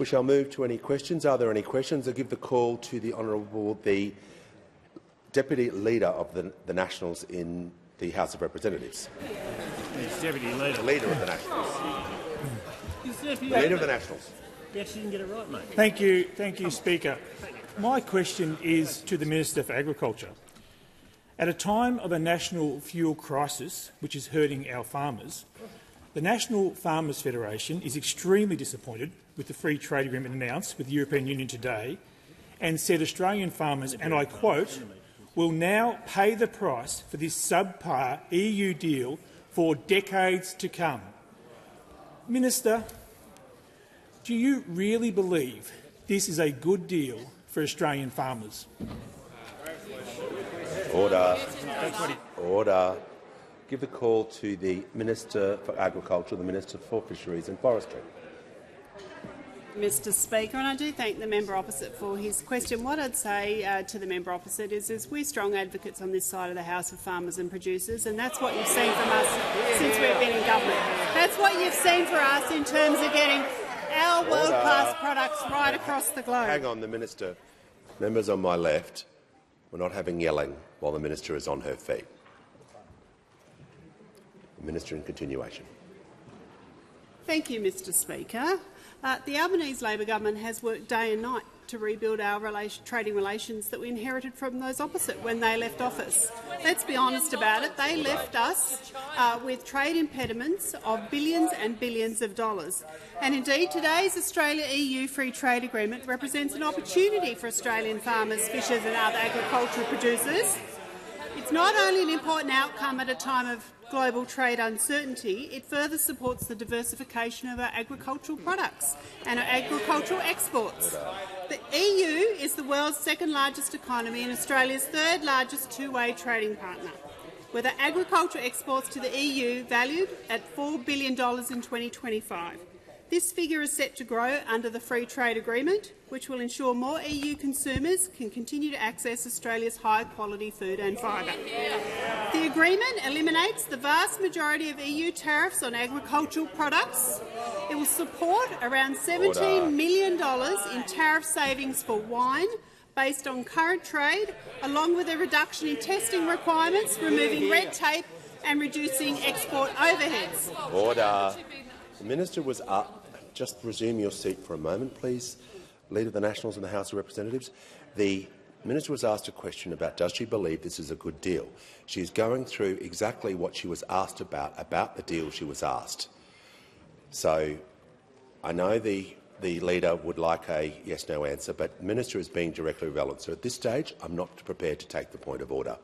We shall move to any questions. Are there any questions? I give the call to the Honourable the Deputy Leader of the Nationals in the House of Representatives. Deputy Leader. The Leader of the Nationals. The Leader of the Nationals. Yes, you can get it right, mate. Thank you, Speaker. My question is to the Minister for Agriculture. At a time of a national fuel crisis, which is hurting our farmers, the National Farmers Federation is extremely disappointed with the free trade agreement announced with the European Union today and said Australian farmers, and I quote, will now pay the price for this subpar EU deal for decades to come. Minister, do you really believe this is a good deal for Australian farmers? Order. Order. Give the call to the Minister for Agriculture, the Minister for Fisheries and Forestry. Mr Speaker, and I do thank the member opposite for his question. What I'd say to the member opposite is we're strong advocates on this side of the House of farmers and producers, and that's what you've seen from us since we've been in government. That's what you've seen for us in terms of getting our world-class products right across the globe. Hang on, the Minister. Members on my left, we're not having yelling while the Minister is on her feet. The Minister in continuation. Thank you, Mr Speaker. The Albanese Labor government has worked day and night to rebuild our trading relations that we inherited from those opposite when they left office. Let's be honest about it. They left us with trade impediments of billions and billions of dollars. And indeed, today's Australia-EU free trade agreement represents an opportunity for Australian farmers, fishers and other agricultural producers. It's not only an important outcome at a time of global trade uncertainty, it further supports the diversification of our agricultural products and our agricultural exports. The EU is the world's second largest economy and Australia's third largest two-way trading partner, with our agricultural exports to the EU valued at $4 billion in 2025. This figure is set to grow under the Free Trade Agreement, which will ensure more EU consumers can continue to access Australia's high-quality food and fibre. The agreement eliminates the vast majority of EU tariffs on agricultural products. It will support around $17 million in tariff savings for wine based on current trade, along with a reduction in testing requirements, removing red tape and reducing export overheads. Order. The Minister was up. Just resume your seat for a moment, please. Leader of the Nationals in the House of Representatives. The Minister was asked a question about does she believe this is a good deal. She's going through exactly what she was asked about the deal she was asked. So I know the Leader would like a yes-no answer, but the Minister is being directly relevant. So at this stage, I'm not prepared to take the point of order.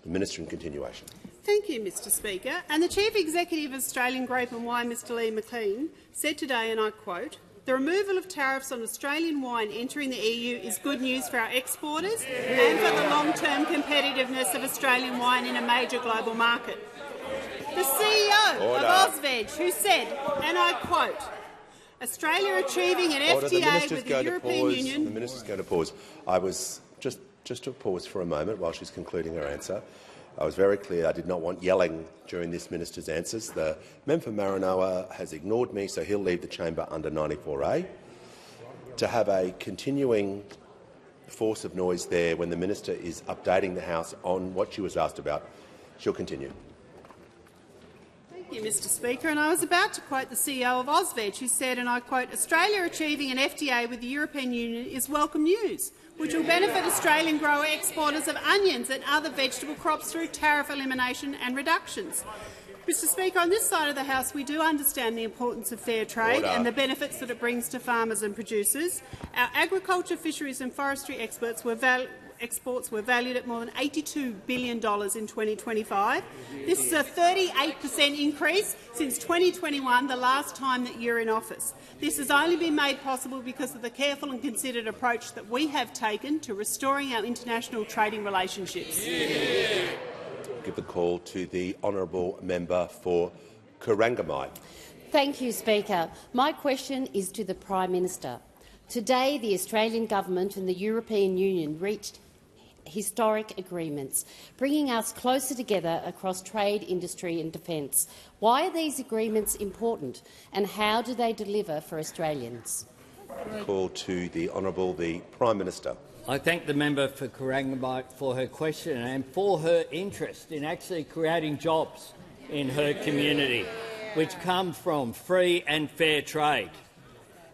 The Minister in continuation. Thank you, Mr Speaker. And the Chief Executive of Australian Grape and Wine, Mr Lee McLean, said today, and I quote, "The removal of tariffs on Australian wine entering the EU is good news for our exporters and for the long-term competitiveness of Australian wine in a major global market." The CEO of Ozveg, who said, and I quote, "Australia achieving an FTA with the European Union..." The Minister's going to pause. I was just to pause for a moment while she's concluding her answer. I was very clear I did not want yelling during this Minister's answers. The member for Maranoa has ignored me, so he'll leave the chamber under 94A. To have a continuing force of noise there when the Minister is updating the House on what she was asked about, she'll continue. Thank you, Mr Speaker. And I was about to quote the CEO of Ozveg, who said, and I quote, "Australia achieving an FTA with the European Union is welcome news, which will benefit Australian grower exporters of onions and other vegetable crops through tariff elimination and reductions." Mr Speaker, on this side of the House we do understand the importance of fair trade and the benefits that it brings to farmers and producers. Our agriculture, fisheries and forestry exports were valued at more than $82 billion in 2025. This is a 38% increase since 2021, the last time that you're in office. This has only been made possible because of the careful and considered approach that we have taken to restoring our international trading relationships. Give the call to the honourable member for Corangamite. Thank you, Speaker. My question is to the Prime Minister. Today, the Australian Government and the European Union reached historic agreements, bringing us closer together across trade, industry and defence. Why are these agreements important, and how do they deliver for Australians? Call to the Honourable the Prime Minister. I thank the member for Corangamite for her question and for her interest in actually creating jobs in her community, which come from free and fair trade.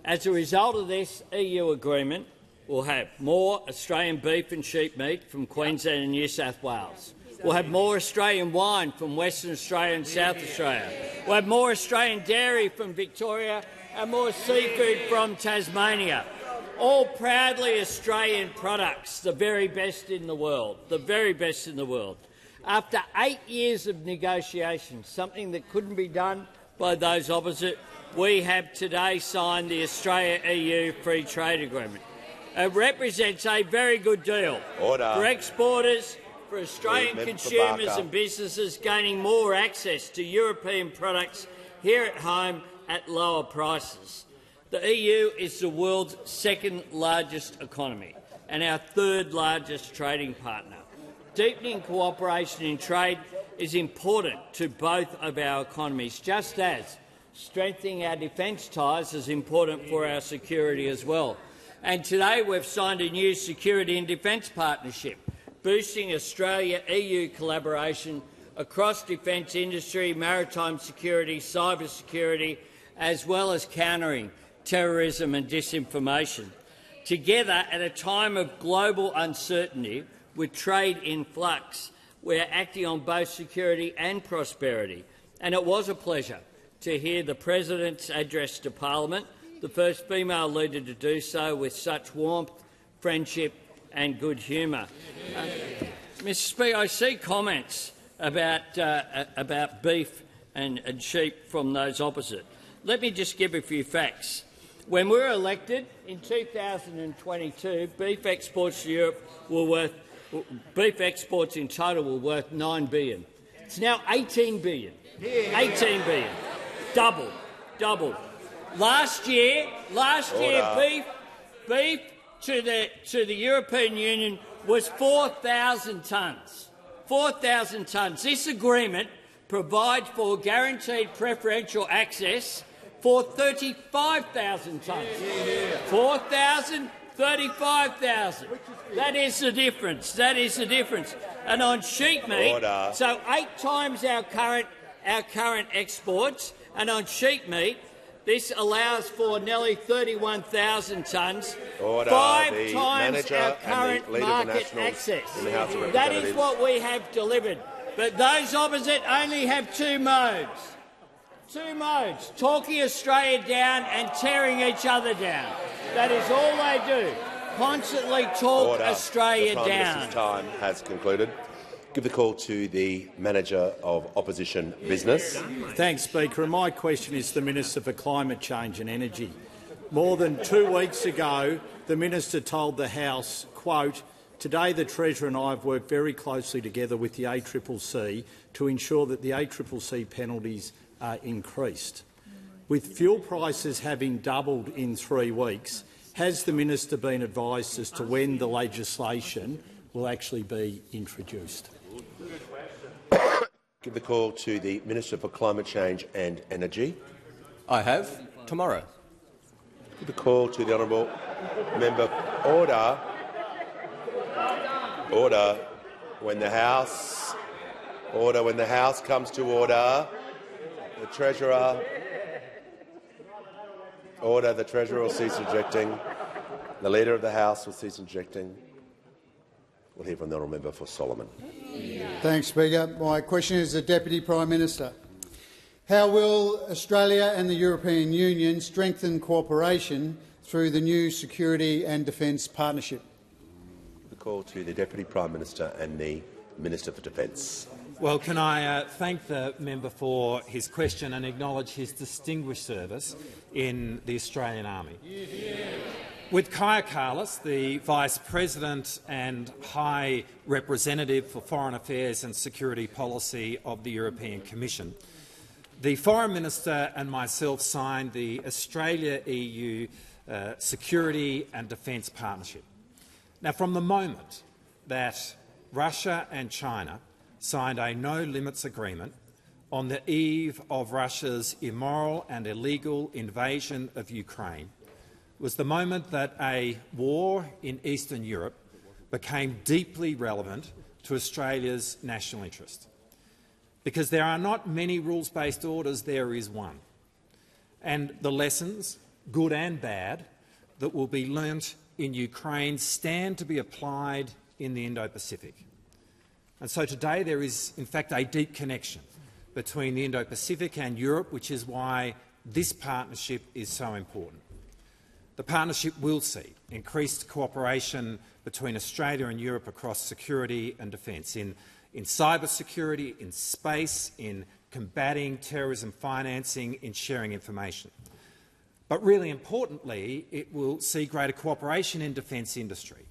As a result of this EU agreement, we'll have more Australian beef and sheep meat from Queensland and New South Wales. We'll have more Australian wine from Western Australia and South Australia. We'll have more Australian dairy from Victoria and more seafood from Tasmania. All proudly Australian products, the very best in the world, the very best in the world. After 8 years of negotiations, something that couldn't be done by those opposite, we have today signed the Australia-EU Free Trade Agreement. It represents a very good deal for exporters, for Australian consumers and businesses gaining more access to European products here at home at lower prices. The EU is the world's second largest economy and our third largest trading partner. Deepening cooperation in trade is important to both of our economies, just as strengthening our defence ties is important for our security as well. And today we've signed a new security and defence partnership, boosting Australia-EU collaboration across defence industry, maritime security, cyber security, as well as countering terrorism and disinformation. Together, at a time of global uncertainty, with trade in flux, we're acting on both security and prosperity. And it was a pleasure to hear the President's address to Parliament, the first female leader to do so with such warmth, friendship and good humour. Mr Speaker, I see comments about beef and sheep from those opposite. Let me just give a few facts. When we were elected in 2022, beef exports to Europe were worth beef exports in total were worth $9 billion. It's now $18 billion. $18 billion. Double. Last year, beef to the European Union was 4,000 tonnes. 4,000 tonnes. This agreement provides for guaranteed preferential access for 35,000 tonnes. 4,000, 35,000. That is the difference. That is the difference. And on sheep meat, so 8 times our current exports, and on sheep meat, this allows for nearly 31,000 tonnes, 5 times our current market access. That is what we have delivered. But those opposite only have 2 modes. 2 modes, talking Australia down and tearing each other down. That is all they do, constantly talk Australia down. The Prime Minister's time has concluded. Give the call to the Manager of Opposition Business. Thanks, Speaker. And my question is to the Minister for Climate Change and Energy. More than 2 weeks ago, the Minister told the House, quote, "Today the Treasurer and I have worked very closely together with the ACCC to ensure that the ACCC penalties are increased." With fuel prices having doubled in 3 weeks, has the Minister been advised as to when the legislation will actually be introduced? Give the call to the Minister for Climate Change and Energy. I have. Tomorrow. Give the call to the Honourable Member. Order. Order. When the House comes to order, the Treasurer. Order. The Treasurer will cease objecting. The Leader of the House will cease objecting. We'll hear from the Honourable Member for Solomon. Thanks, Speaker. My question is to the Deputy Prime Minister. How will Australia and the European Union strengthen cooperation through the new Security and Defence Partnership? The call to the Deputy Prime Minister and the Minister for Defence. Well, can I thank the member for his question and acknowledge his distinguished service in the Australian Army. With Kaja Kallas, the Vice President and High Representative for Foreign Affairs and Security Policy of the European Commission, the Foreign Minister and myself signed the Australia-EU Security and Defence Partnership. Now, from the moment that Russia and China signed a no-limits agreement on the eve of Russia's immoral and illegal invasion of Ukraine, was the moment that a war in Eastern Europe became deeply relevant to Australia's national interest. Because there are not many rules-based orders, there is one. And the lessons, good and bad, that will be learnt in Ukraine stand to be applied in the Indo-Pacific. And so today there is, in fact, a deep connection between the Indo-Pacific and Europe, which is why this partnership is so important. The partnership will see increased cooperation between Australia and Europe across security and defence, in cyber security, in space, in combating terrorism financing, in sharing information. But really importantly, it will see greater cooperation in defence industry.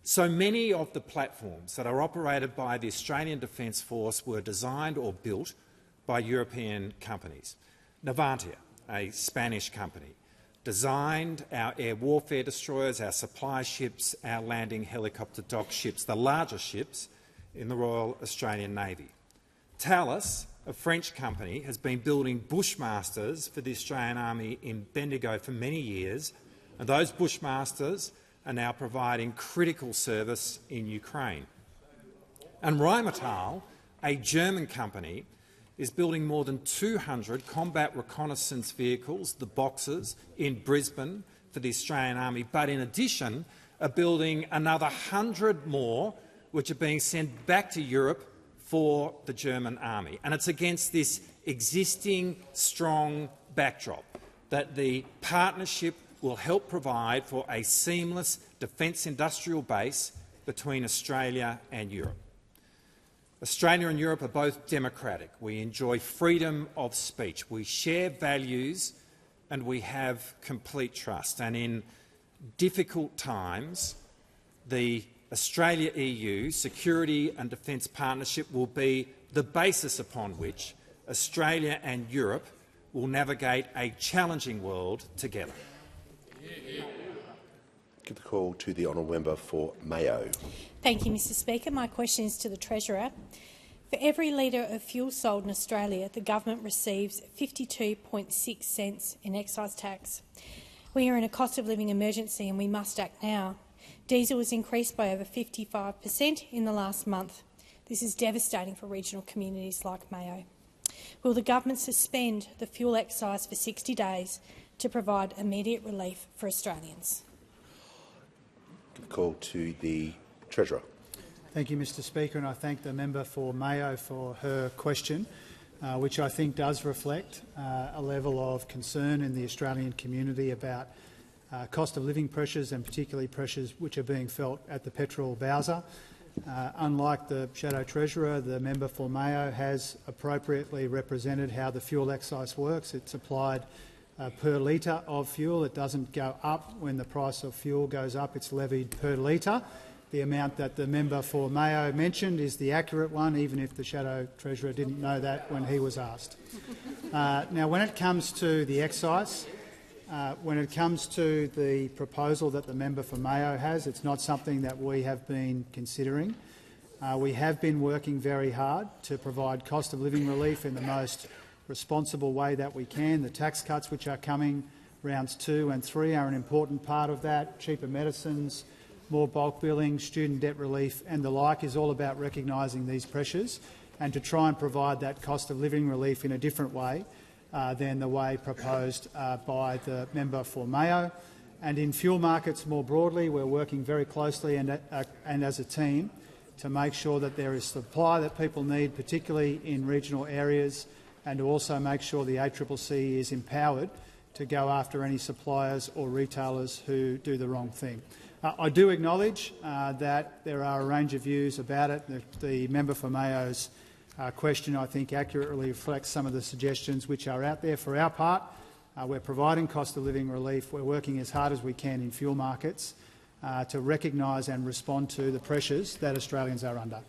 So many of the platforms that are operated by the Australian Defence Force were designed or built by European companies. Navantia, a Spanish company, designed our air warfare destroyers, our supply ships, our landing helicopter dock ships, the largest ships in the Royal Australian Navy. Thales, a French company, has been building Bushmasters for the Australian Army in Bendigo for many years, and those Bushmasters are now providing critical service in Ukraine. And Rheinmetall, a German company, is building more than 200 combat reconnaissance vehicles, the Boxers, in Brisbane for the Australian Army, but in addition are building another 100 more which are being sent back to Europe for the German Army. And it's against this existing strong backdrop that the partnership will help provide for a seamless defence industrial base between Australia and Europe. Australia and Europe are both democratic. We enjoy freedom of speech. We share values and we have complete trust. And in difficult times, the Australia-EU Security and Defence Partnership will be the basis upon which Australia and Europe will navigate a challenging world together. Give the call to the honourable member for Mayo. Thank you, Mr Speaker. My question is to the Treasurer. For every litre of fuel sold in Australia, the government receives 52.6 cents in excise tax. We are in a cost of living emergency and we must act now. Diesel has increased by over 55% in the last month. This is devastating for regional communities like Mayo. Will the government suspend the fuel excise for 60 days to provide immediate relief for Australians? Give the call to the Treasurer. Thank you, Mr Speaker, and I thank the member for Mayo for her question, which I think does reflect a level of concern in the Australian community about cost of living pressures and particularly pressures which are being felt at the petrol bowser. Unlike the Shadow Treasurer, the member for Mayo has appropriately represented how the fuel excise works. It's applied per litre of fuel. It doesn't go up when the price of fuel goes up. It's levied per litre. The amount that the member for Mayo mentioned is the accurate one, even if the Shadow Treasurer didn't know that when he was asked. Now, when it comes to the excise, when it comes to the proposal that the member for Mayo has, it's not something that we have been considering. We have been working very hard to provide cost of living relief in the most responsible way that we can. The tax cuts which are coming, rounds 2 and 3, are an important part of that. Cheaper medicines, more bulk billing, student debt relief and the like is all about recognising these pressures and to try and provide that cost of living relief in a different way than the way proposed by the member for Mayo. And in fuel markets more broadly, we're working very closely and as a team to make sure that there is supply that people need, particularly in regional areas, and to also make sure the ACCC is empowered to go after any suppliers or retailers who do the wrong thing. I do acknowledge that there are a range of views about it. The member for Mayo's question, I think, accurately reflects some of the suggestions which are out there. For our part, we're providing cost of living relief. We're working as hard as we can in fuel markets to recognise and respond to the pressures that Australians are under.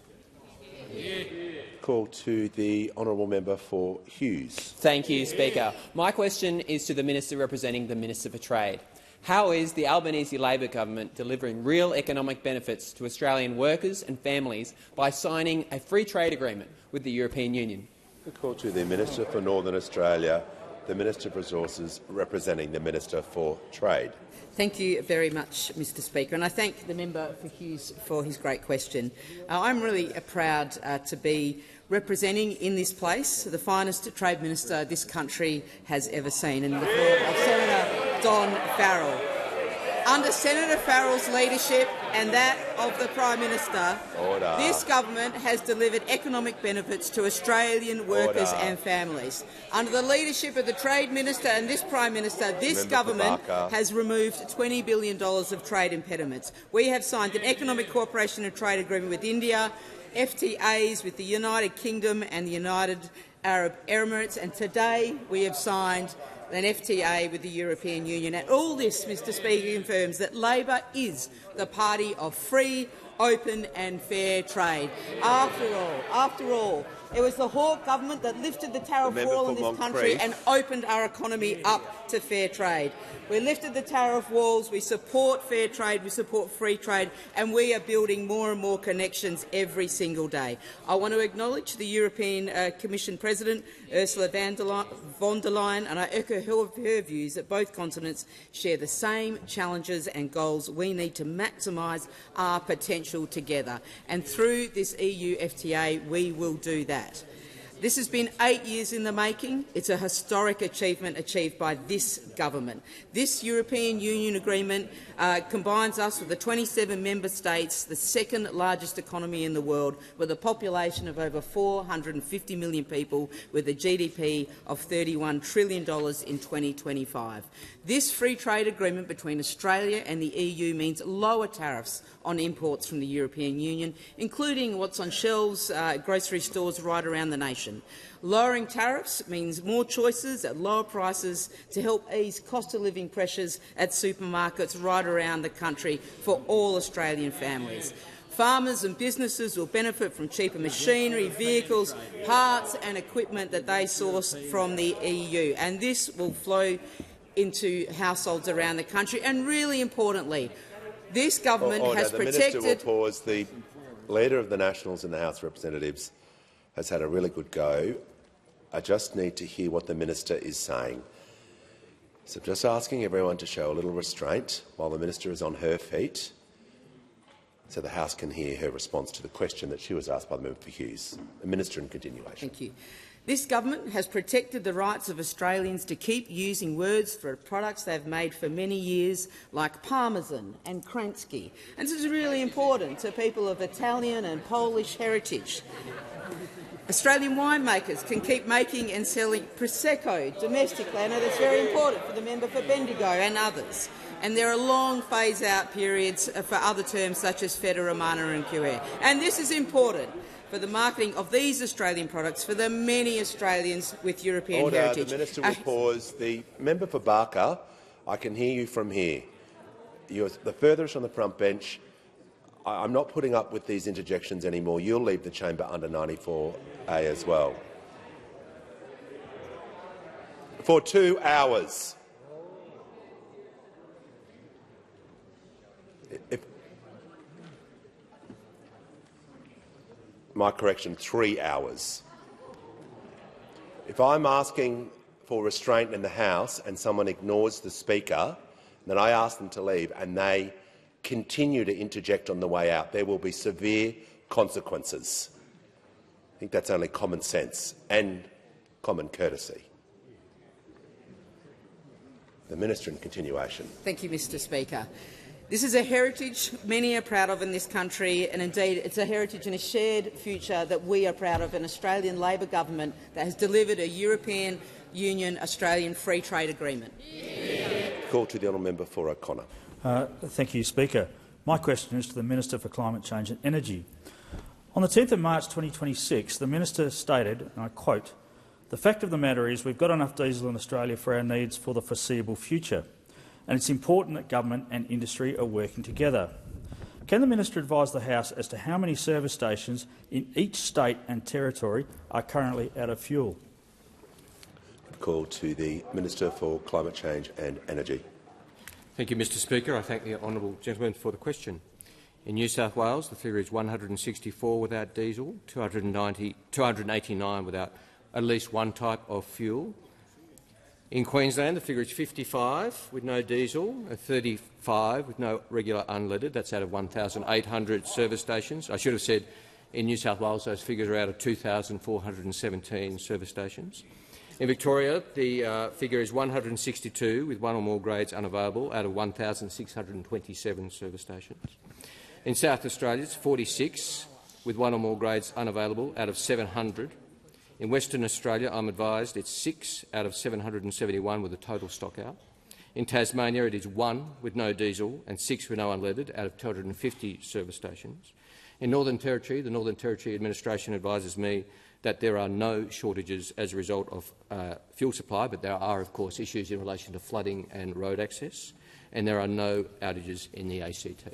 Call to the honourable member for Hughes. Thank you, Speaker. My question is to the Minister representing the Minister for Trade. How is the Albanese Labor government delivering real economic benefits to Australian workers and families by signing a free trade agreement with the European Union? The call to the Minister for Northern Australia the Minister for Resources representing the Minister for Trade. Thank you very much, Mr Speaker, and I thank the member for Hughes for his great question. I'm really proud to be representing in this place the finest Trade Minister this country has ever seen, in the form of Senator Don Farrell. Under Senator Farrell's leadership and that of the Prime Minister, this government has delivered economic benefits to Australian workers and families. Under the leadership of the Trade Minister and this Prime Minister, this government has removed $20 billion of trade impediments. We have signed an economic cooperation and trade agreement with India, FTAs with the United Kingdom and the United Arab Emirates, and today we have signed an FTA with the European Union. And all this, Mr Speaker, confirms that Labor is the party of free, open and fair trade. After all, it was the Hawke government that lifted the tariff wall in this country and opened our economy up to fair trade. We lifted the tariff walls, we support fair trade, we support free trade, and we are building more and more connections every single day. I want to acknowledge the European Commission President, Ursula von der Leyen, and I echo her views that both continents share the same challenges and goals. We need to maximise our potential together, and through this EU FTA we will do that. This has been 8 years in the making. It's a historic achievement achieved by this government. This European Union agreement combines us with the 27 member states, the second largest economy in the world, with a population of over 450 million people, with a GDP of $31 trillion in 2025. This free trade agreement between Australia and the EU means lower tariffs on imports from the European Union, including what's on shelves at grocery stores right around the nation. Lowering tariffs means more choices at lower prices to help ease cost-of-living pressures at supermarkets right around the country for all Australian families. Farmers and businesses will benefit from cheaper machinery, vehicles, parts and equipment that they source from the EU, and this will flow into households around the country. And really importantly, this government has protected— The Minister will pause. The Leader of the Nationals in the House of Representatives has had a really good go. I just need to hear what the Minister is saying. So I'm just asking everyone to show a little restraint while the Minister is on her feet, so the House can hear her response to the question that she was asked by the member for Hughes. The Minister in continuation. Thank you. This government has protected the rights of Australians to keep using words for products they've made for many years, like Parmesan and Kransky. And this is really important to people of Italian and Polish heritage. Australian winemakers can keep making and selling Prosecco domestically. I know that's very important for the member for Bendigo and others. And there are long phase-out periods for other terms such as Feta Romana and Cuir. And this is important for the marketing of these Australian products for the many Australians with European heritage. The Minister will pause. The member for Barker, I can hear you from here. You're the furthest on the front bench. I'm not putting up with these interjections anymore. You'll leave the chamber under 94A as well. For 2 hours. My correction, 3 hours. If I'm asking for restraint in the House and someone ignores the Speaker, then I ask them to leave and they continue to interject on the way out, there will be severe consequences. I think that's only common sense and common courtesy. The Minister in continuation. Thank you, Mr Speaker. This is a heritage many are proud of in this country, and indeed it's a heritage and a shared future that we are proud of, an Australian Labor government that has delivered a European Union Australian free trade agreement. Call to the honourable member for O'Connor. Thank you, Speaker. My question is to the Minister for Climate Change and Energy. On the 10th of March 2026, the Minister stated, and I quote, "The fact of the matter is we've got enough diesel in Australia for our needs for the foreseeable future, and it's important that government and industry are working together." Can the Minister advise the House as to how many service stations in each state and territory are currently out of fuel? Call to the Minister for Climate Change and Energy. Thank you, Mr Speaker. I thank the honourable gentleman for the question. In New South Wales, the figure is 164 without diesel, 289 without at least one type of fuel. In Queensland, the figure is 55 with no diesel and 35 with no regular unleaded. That's out of 1,800 service stations. I should have said in New South Wales those figures are out of 2,417 service stations. In Victoria, the figure is 162 with one or more grades unavailable out of 1,627 service stations. In South Australia, it's 46 with one or more grades unavailable out of 700. In Western Australia, I'm advised it's 6 out of 771 with a total stock out. In Tasmania, it is 1 with no diesel and 6 with no unleaded out of 250 service stations. In Northern Territory, the Northern Territory Administration advises me that there are no shortages as a result of fuel supply, but there are, of course, issues in relation to flooding and road access, and there are no outages in the ACT.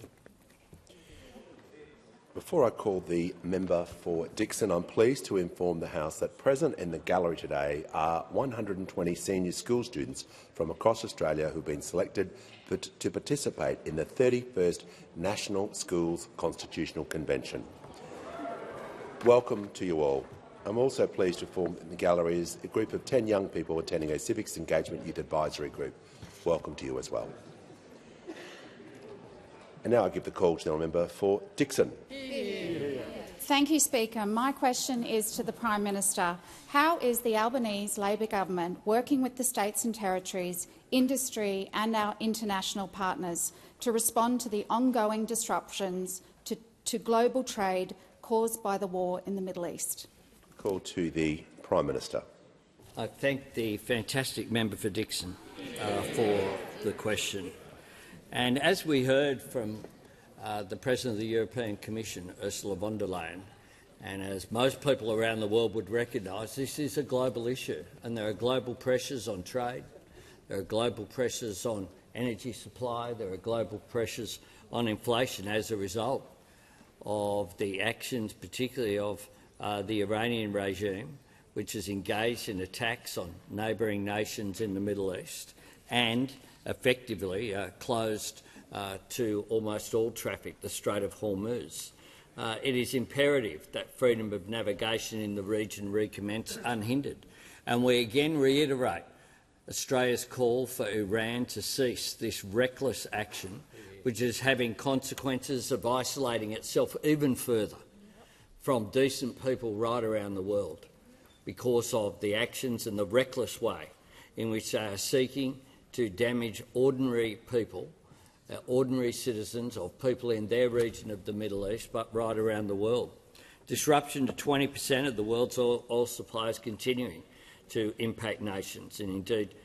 Before I call the member for Dickson, I'm pleased to inform the House that present in the gallery today are 120 senior school students from across Australia who have been selected to participate in the 31st National Schools Constitutional Convention. Welcome to you all. I'm also pleased to inform in the gallery is a group of 10 young people attending a Civics Engagement Youth Advisory Group. Welcome to you as well. And now I give the call to the member for Dickson. Thank you, Speaker. My question is to the Prime Minister. How is the Albanese Labor government working with the states and territories, industry and our international partners to respond to the ongoing disruptions to global trade caused by the war in the Middle East? Call to the Prime Minister. I thank the fantastic member for Dickson for the question. And as we heard from the President of the European Commission, Ursula von der Leyen, and as most people around the world would recognise, this is a global issue, and there are global pressures on trade, there are global pressures on energy supply, there are global pressures on inflation as a result of the actions, particularly of the Iranian regime, which is engaged in attacks on neighbouring nations in the Middle East and effectively closed to almost all traffic, the Strait of Hormuz. It is imperative that freedom of navigation in the region recommence unhindered. And we again reiterate Australia's call for Iran to cease this reckless action, which is having consequences of isolating itself even further from decent people right around the world because of the actions and the reckless way in which they are seeking to damage ordinary people, ordinary citizens of people in their region of the Middle East, but right around the world. Disruption to 20% of the world's oil supply is continuing to impact nations, and indeed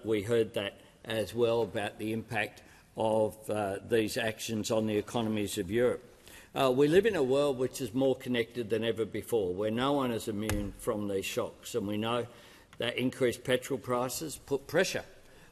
we heard that as well about the impact of these actions on the economies of Europe. We live in a world which is more connected than ever before, where no one is immune from these shocks, and we know that increased petrol prices put pressure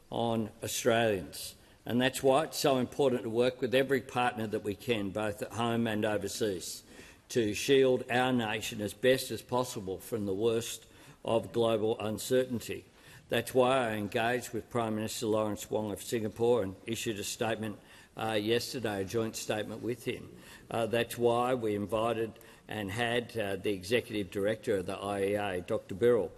on Australians. And that's why it's so important to work with every partner that we can, both at home and overseas, to shield our nation as best as possible from the worst of global uncertainty. That's why I engaged with Prime Minister Lawrence Wong of Singapore and issued a statement yesterday, a joint statement with him. That's why we invited and had the Executive Director of the IEA, Dr Birrell,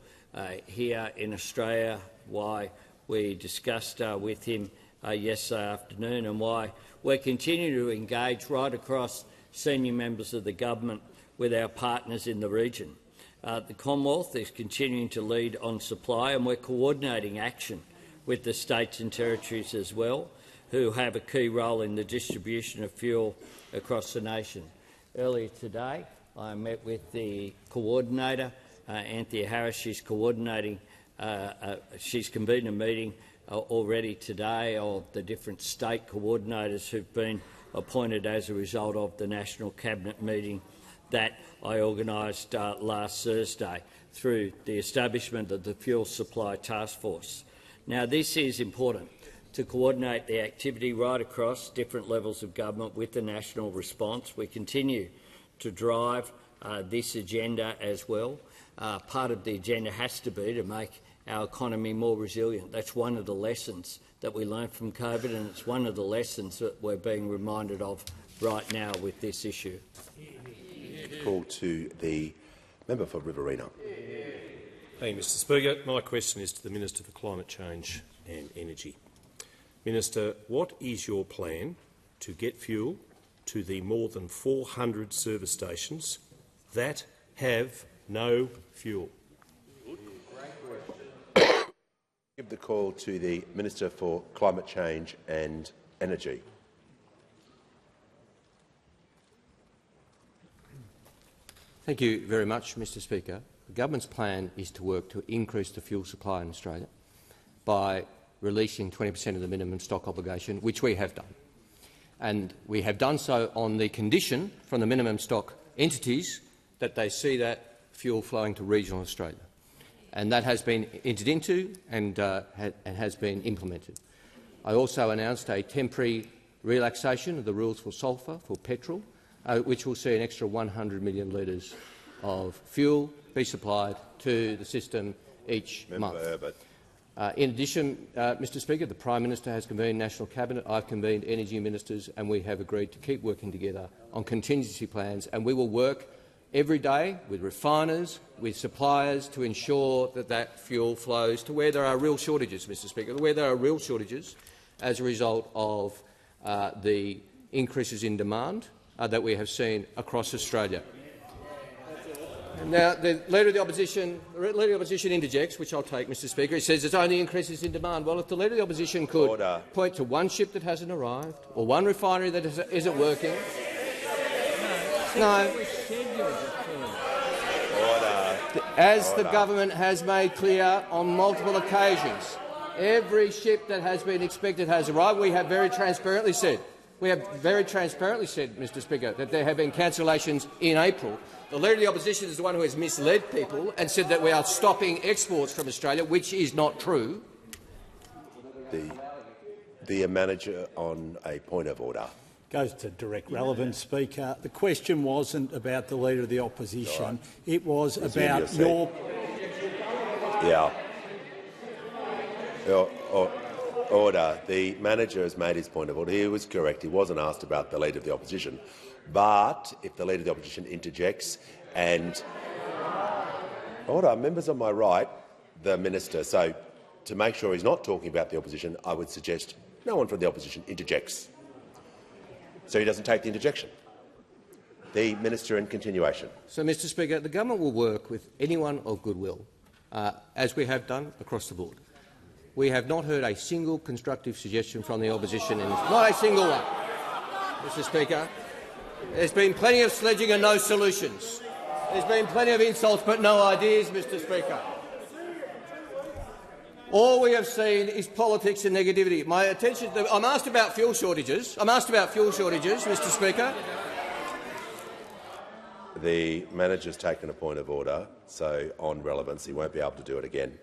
here in Australia, why we discussed with him yesterday afternoon, and why we're continuing to engage right across senior members of the government with our partners in the region. The Commonwealth is continuing to lead on supply, and we're coordinating action with the states and territories as well, who have a key role in the distribution of fuel across the nation. Earlier today, I met with the coordinator, Anthea Harris. She's coordinating. She's convened a meeting already today of the different state coordinators who've been appointed as a result of the National Cabinet meeting that I organised last Thursday through the establishment of the Fuel Supply Task Force. Now, this is important to coordinate the activity right across different levels of government with the national response. We continue to drive this agenda as well. Part of the agenda has to be to make our economy more resilient. That's one of the lessons that we learned from COVID, and it's one of the lessons that we're being reminded of right now with this issue. Call to the member for Riverina. Thank you, Mr Speaker. My question is to the Minister for Climate Change and Energy. Minister, what is your plan to get fuel to the more than 400 service stations that have no fuel? Give the call to the Minister for Climate Change and Energy. Thank you very much, Mr Speaker. The government's plan is to work to increase the fuel supply in Australia by releasing 20% of the minimum stock obligation, which we have done. And we have done so on the condition from the minimum stock entities that they see that fuel flowing to regional Australia. And that has been entered into and has been implemented. I also announced a temporary relaxation of the rules for sulphur for petrol, which will see an extra 100 million litres of fuel be supplied to the system each month. In addition, Mr Speaker, the Prime Minister has convened National Cabinet, I've convened energy ministers, and we have agreed to keep working together on contingency plans, and we will work every day with refiners, with suppliers, to ensure that that fuel flows to where there are real shortages, Mr Speaker, where there are real shortages as a result of the increases in demand that we have seen across Australia. Now, the Leader of the Opposition interjects, which I'll take, Mr Speaker. He says it's only increases in demand. Well, if the Leader of the Opposition could point to one ship that hasn't arrived or one refinery that isn't working. No. As the government has made clear on multiple occasions, every ship that has been expected has arrived. We have very transparently said, Mr Speaker, that there have been cancellations in April. The Leader of the Opposition is the one who has misled people and said that we are stopping exports from Australia, which is not true. The manager on a point of order. Goes to direct relevance, Speaker. The question wasn't about the Leader of the Opposition. Right. It was about your... Yeah. Order. The manager has made his point of order. He was correct. He wasn't asked about the Leader of the Opposition. But if the Leader of the Opposition interjects and... Order. Members on my right, the Minister. So to make sure he's not talking about the Opposition, I would suggest no one from the Opposition interjects. So he doesn't take the interjection. The Minister in continuation. So, Mr Speaker, the government will work with anyone of goodwill, as we have done across the board. We have not heard a single constructive suggestion from the opposition in this. Not a single one, Mr Speaker. There's been plenty of sledging and no solutions. There's been plenty of insults but no ideas, Mr Speaker. All we have seen is politics and negativity. My attention. I'm asked about fuel shortages. Mr Speaker. The manager's taken a point of order, so on relevance he won't be able to do it again.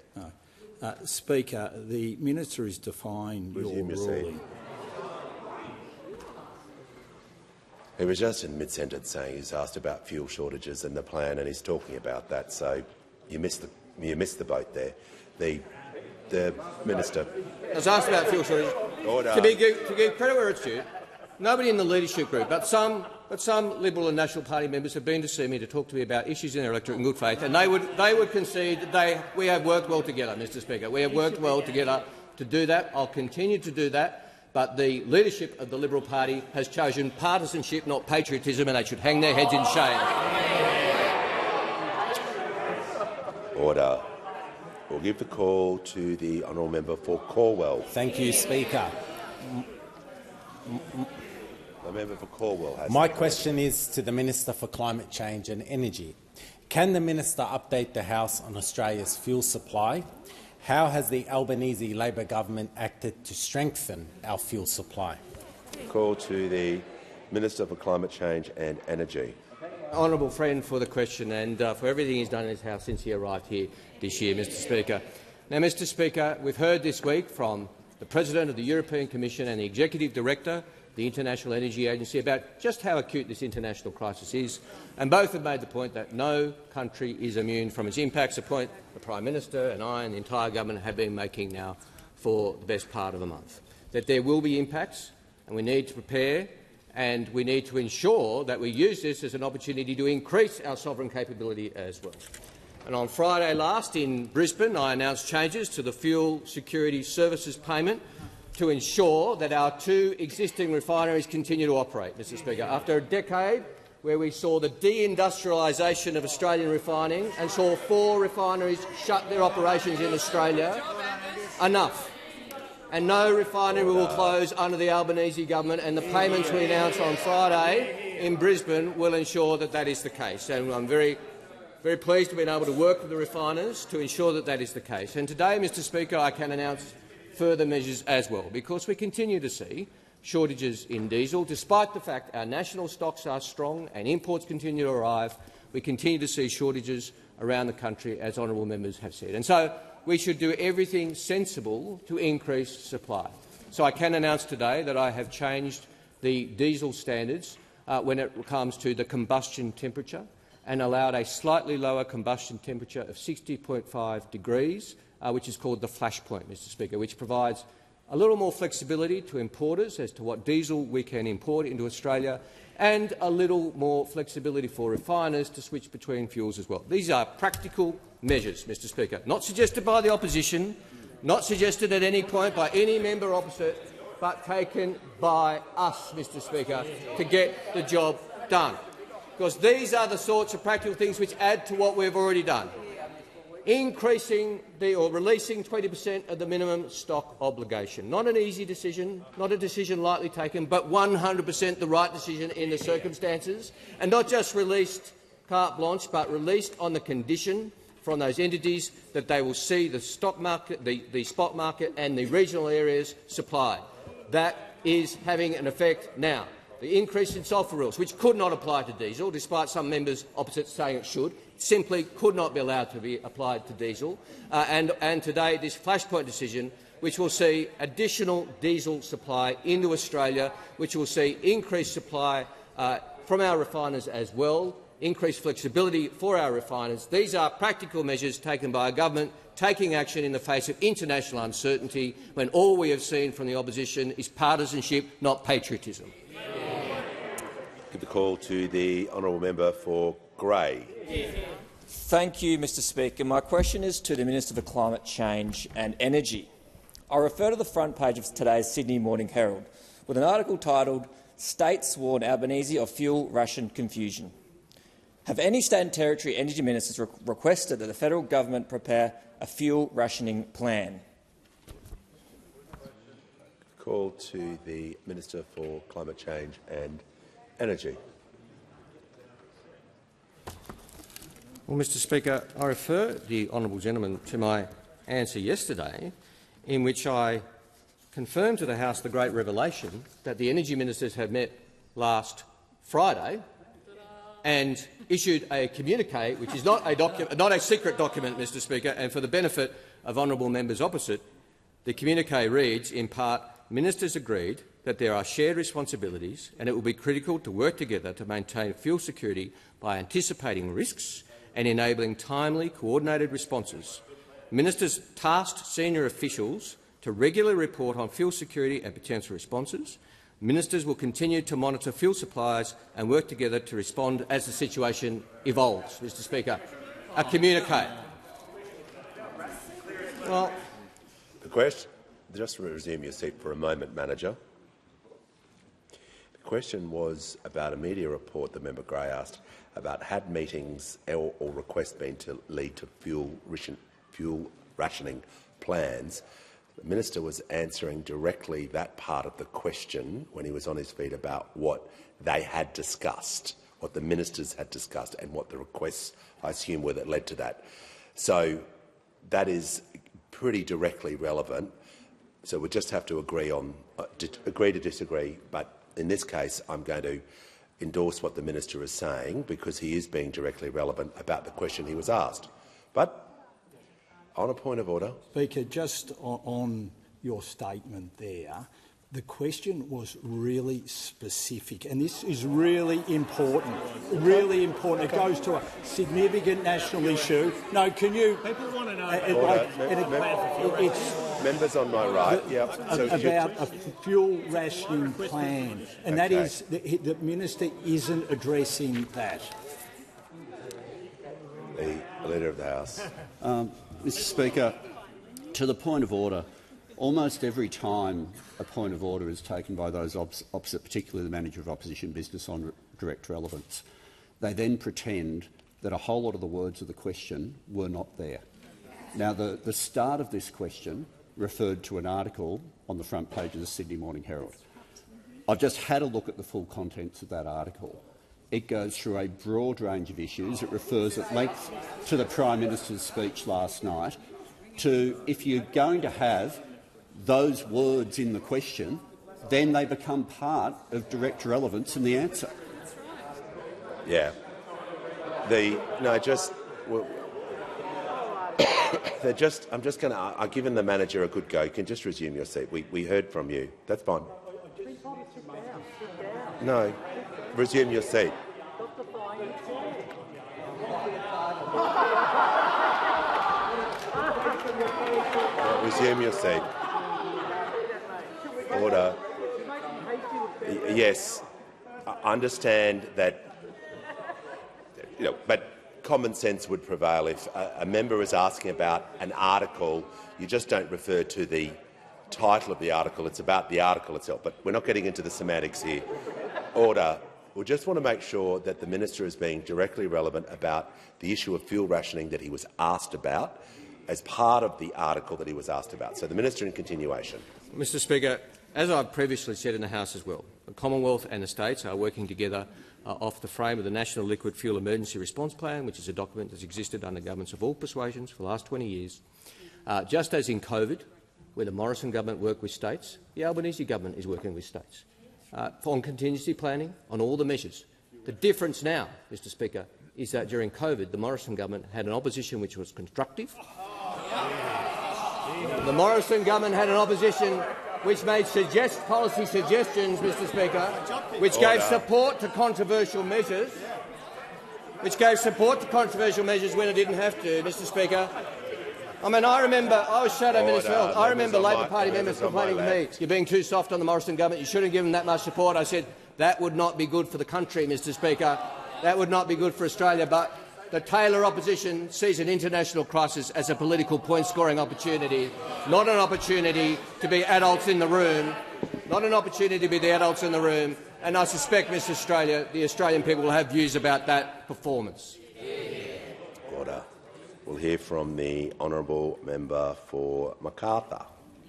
Speaker, the Minister is defying your ruling. He was just in mid-sentence saying he's asked about fuel shortages and the plan, and he's talking about that. So you missed the boat there. The Minister. I was asked about fuel shortages. Order. To give credit where it's due, nobody in the leadership group, but some Liberal and National Party members have been to see me to talk to me about issues in their electorate in good faith, and they would concede that we have worked well together, Mr Speaker. We have worked well together to do that. I'll continue to do that. But the leadership of the Liberal Party has chosen partisanship, not patriotism, and they should hang their heads in shame. Order. We'll give the call to the honourable member for Corwell. Thank you, Speaker. The member for Corwell has. My question is to the Minister for Climate Change and Energy. Can the Minister update the House on Australia's fuel supply? How has the Albanese Labor government acted to strengthen our fuel supply? Call to the Minister for Climate Change and Energy. Honourable friend for the question and for everything he's done in his House since he arrived here this year, Mr Speaker. Now, Mr Speaker, we've heard this week from the President of the European Commission and the Executive Director, the International Energy Agency, about just how acute this international crisis is, and both have made the point that no country is immune from its impacts, a point the Prime Minister and I and the entire government have been making now for the best part of a month. That there will be impacts, and we need to prepare and we need to ensure that we use this as an opportunity to increase our sovereign capability as well. And on Friday last in Brisbane, I announced changes to the Fuel Security Services payment to ensure that our 2 existing refineries continue to operate, Mr Speaker. After a decade where we saw the deindustrialisation of Australian refining and saw 4 refineries shut their operations in Australia, enough. And no refinery will close under the Albanese government, and the payments we announced on Friday in Brisbane will ensure that that is the case. And I'm very pleased to be able to work with the refiners to ensure that that is the case. And today, Mr Speaker, I can announce further measures as well, because we continue to see shortages in diesel. Despite the fact our national stocks are strong and imports continue to arrive, we continue to see shortages around the country, as honourable members have said. And so we should do everything sensible to increase supply. So I can announce today that I have changed the diesel standards when it comes to the combustion temperature, and allowed a slightly lower combustion temperature of 60.5 degrees, which is called the flashpoint, Mr Speaker, which provides a little more flexibility to importers as to what diesel we can import into Australia, and a little more flexibility for refiners to switch between fuels as well. These are practical measures, Mr Speaker, not suggested by the opposition, not suggested at any point by any member opposite, but taken by us, Mr Speaker, to get the job done. Because these are the sorts of practical things which add to what we've already done. Increasing or releasing 20% of the minimum stock obligation. Not an easy decision, not a decision lightly taken, but 100% the right decision in the circumstances. And not just released carte blanche, but released on the condition from those entities that they will see the stock market, the spot market and the regional areas supply. That is having an effect now. The increase in sulphur rules, which could not apply to diesel, despite some members opposite saying it should, simply could not be allowed to be applied to diesel. And today, this flashpoint decision, which will see additional diesel supply into Australia, which will see increased supply from our refiners as well, increased flexibility for our refiners. These are practical measures taken by a government taking action in the face of international uncertainty, when all we have seen from the opposition is partisanship, not patriotism. Give the call to the honourable member for Grey. Thank you, Mr Speaker. My question is to the Minister for Climate Change and Energy. I refer to the front page of today's Sydney Morning Herald with an article titled "States Warn Albanese of Fuel Ration Confusion." Have any state and territory energy ministers requested that the federal government prepare a fuel rationing plan? Call to the Minister for Climate Change and Energy. Well, Mr Speaker, I refer the honourable gentleman to my answer yesterday, in which I confirmed to the House the great revelation that the energy ministers had met last Friday and issued a communique, which is not a secret document, Mr Speaker, and for the benefit of honourable members opposite, the communique reads, in part, "Ministers agreed that there are shared responsibilities and it will be critical to work together to maintain fuel security by anticipating risks and enabling timely, coordinated responses. Ministers tasked senior officials to regularly report on fuel security and potential responses. Ministers will continue to monitor fuel supplies and work together to respond as the situation evolves." Mr Speaker, a communique. Well, the question. Just resume your seat for a moment, Manager. The question was about a media report that Member Grey asked about had meetings or requests been to lead to fuel rationing plans. The Minister was answering directly that part of the question when he was on his feet about what they had discussed, what the ministers had discussed and what the requests, I assume, were that led to that. So that is pretty directly relevant. So we just have to agree to disagree. But in this case, I'm going to endorse what the minister is saying because he is being directly relevant about the question he was asked. But on a point of order, Speaker, just on your statement there, the question was really specific, and this is really important. Really important. It goes to a significant national issue. No, can you? People want to know. Members on my right, about a fuel rationing plan, and that is the minister isn't addressing that. The Leader of the House. Mr Speaker, to the point of order, almost every time a point of order is taken by those opposite, particularly the Manager of Opposition Business on direct relevance, they then pretend that a whole lot of the words of the question were not there. Now, the start of this question referred to an article on the front page of the Sydney Morning Herald. I've just had a look at the full contents of that article. It goes through a broad range of issues. It refers at length to the Prime Minister's speech last night, to if you're going to have those words in the question, then they become part of direct relevance in the answer. Yeah. I'm just going to. I've given the manager a good go. You can just resume your seat. We heard from you. That's fine. No, resume your seat. Resume your seat. Order. Yes, I understand that. But common sense would prevail. If a member is asking about an article, you just don't refer to the title of the article. It's about the article itself. But we're not getting into the semantics here. Order. We just want to make sure that the minister is being directly relevant about the issue of fuel rationing that he was asked about as part of the article that he was asked about. So the minister in continuation. Mr Speaker, as I've previously said in the House as well, the Commonwealth and the states are working together off the frame of the National Liquid Fuel Emergency Response Plan, which is a document that's existed under governments of all persuasions for the last 20 years. Just as in COVID, where the Morrison government worked with states, the Albanese government is working with states on contingency planning, on all the measures. The difference now, Mr Speaker, is that during COVID the Morrison government had an opposition which was constructive. The Morrison government had an opposition which made policy suggestions, Mr Speaker, which gave support to controversial measures, when it didn't have to, Mr Speaker. I mean, I was Shadow Minister. I remember Labor Party members complaining to me, you're being too soft on the Morrison government, you shouldn't give them that much support. I said, that would not be good for the country, Mr Speaker. That would not be good for Australia. But the Taylor opposition sees an international crisis as a political point-scoring opportunity, not an opportunity to be adults in the room, and I suspect, Mr Australia, the Australian people will have views about that performance. Order. We'll hear from the honourable member for Macarthur.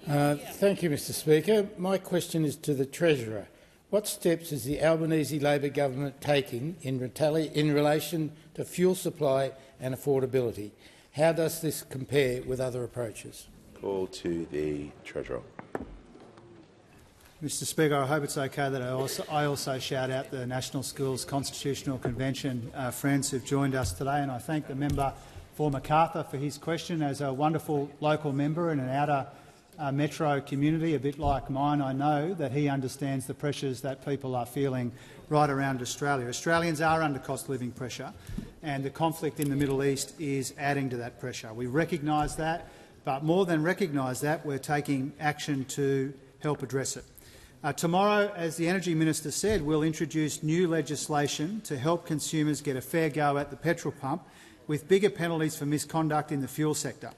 Thank you, Mr Speaker. My question is to the Treasurer. What steps is the Albanese Labor government taking in relation to fuel supply and affordability? How does this compare with other approaches? Call to the Treasurer. Mr Speaker, I hope it's okay that I also shout out the National Schools Constitutional Convention friends who've joined us today, and I thank the member for Macarthur for his question. As a wonderful local member in an outer metro community, a bit like mine, I know that he understands the pressures that people are feeling right around Australia. Australians are under cost-of-living pressure, and the conflict in the Middle East is adding to that pressure. We recognise that, but more than recognise that, we're taking action to help address it. Tomorrow, as the Energy Minister said, we'll introduce new legislation to help consumers get a fair go at the petrol pump, with bigger penalties for misconduct in the fuel sector.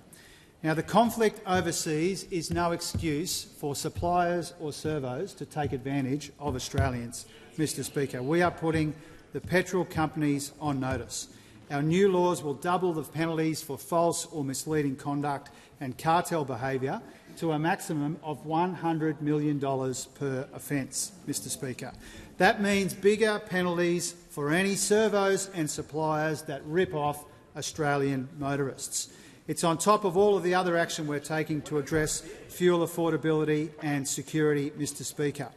Now, the conflict overseas is no excuse for suppliers or servos to take advantage of Australians, Mr Speaker. We are putting the petrol companies on notice. Our new laws will double the penalties for false or misleading conduct and cartel behaviour to a maximum of $100 million per offence, Mr Speaker. That means bigger penalties for any servos and suppliers that rip off Australian motorists. It's on top of all of the other action we're taking to address fuel affordability and security, Mr Speaker.